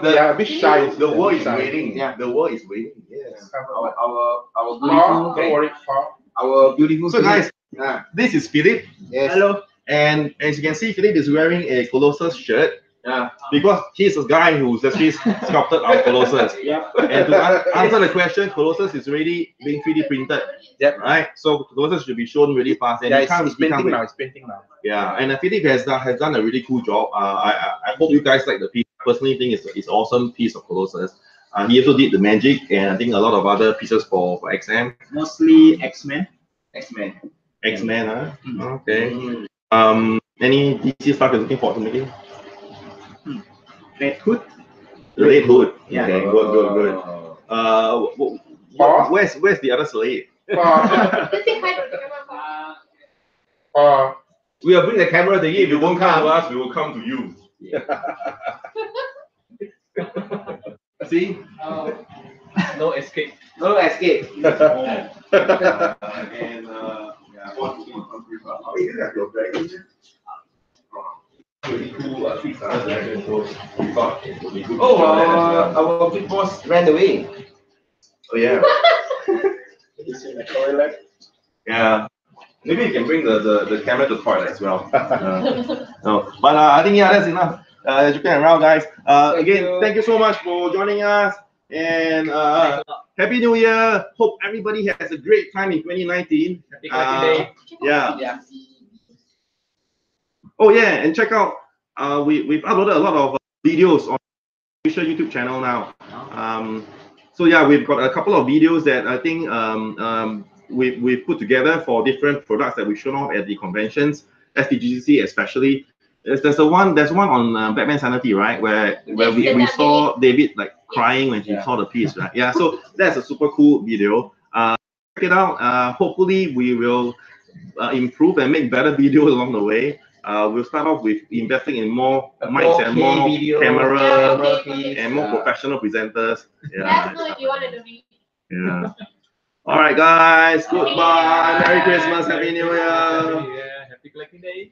They are a bit shy. The world is Shy. waiting. Yeah. The world is waiting. Yes. Our Paul, beautiful, don't worry, Paul. our beautiful. So guys, this is Philip. Yes. Hello. And as you can see, Philip is wearing a Colossus shirt. Because he's a guy who's actually sculpted our Colossus. Yeah. And to answer the question, Colossus is already being 3D printed. Yep. Right? So Colossus should be shown really fast. And Yeah, you can't- it's you can't painting wait. now. It's painting now. Yeah, and Philip has done a really cool job. I hope you guys like the piece. Personally, think it's awesome piece of Colossus. He also did the magic, and I think a lot of other pieces for XM. Mostly X-Men. X-Men. X-Men, huh? Okay. Any DC stuff you're looking forward to making? Red Hood. The Red Hood. Yeah. Okay, good. Where's the other slave? Paul, Let's say hi to the camera. Paul. We will bring the camera to you. If you won't come to us, we will come to you. See? No escape. No escape. Our big boss ran away. Oh yeah. He's in the toilet. Yeah. Maybe you can bring the camera to toilet as well. No, but I think that's enough. Joking around, guys. Again, thank you so much for joining us, and Happy New Year. Hope everybody has a great time in 2019. Happy collecting day. Yeah. Oh yeah, and check out. We've uploaded a lot of videos on official YouTube channel now. So yeah, we've got a couple of videos that I think we've put together for different products that we've shown off at the conventions, SDGC especially. There's one on Batman Sanity, right? Where we saw David like crying when he saw the piece, right? Yeah, so that's a super cool video. Check it out. Hopefully we will improve and make better videos along the way. We'll start off with investing in more mics and more camera and more professional presenters. Yeah. Yeah. All right, guys. Goodbye. Merry Christmas. Happy New Year. Happy collecting day.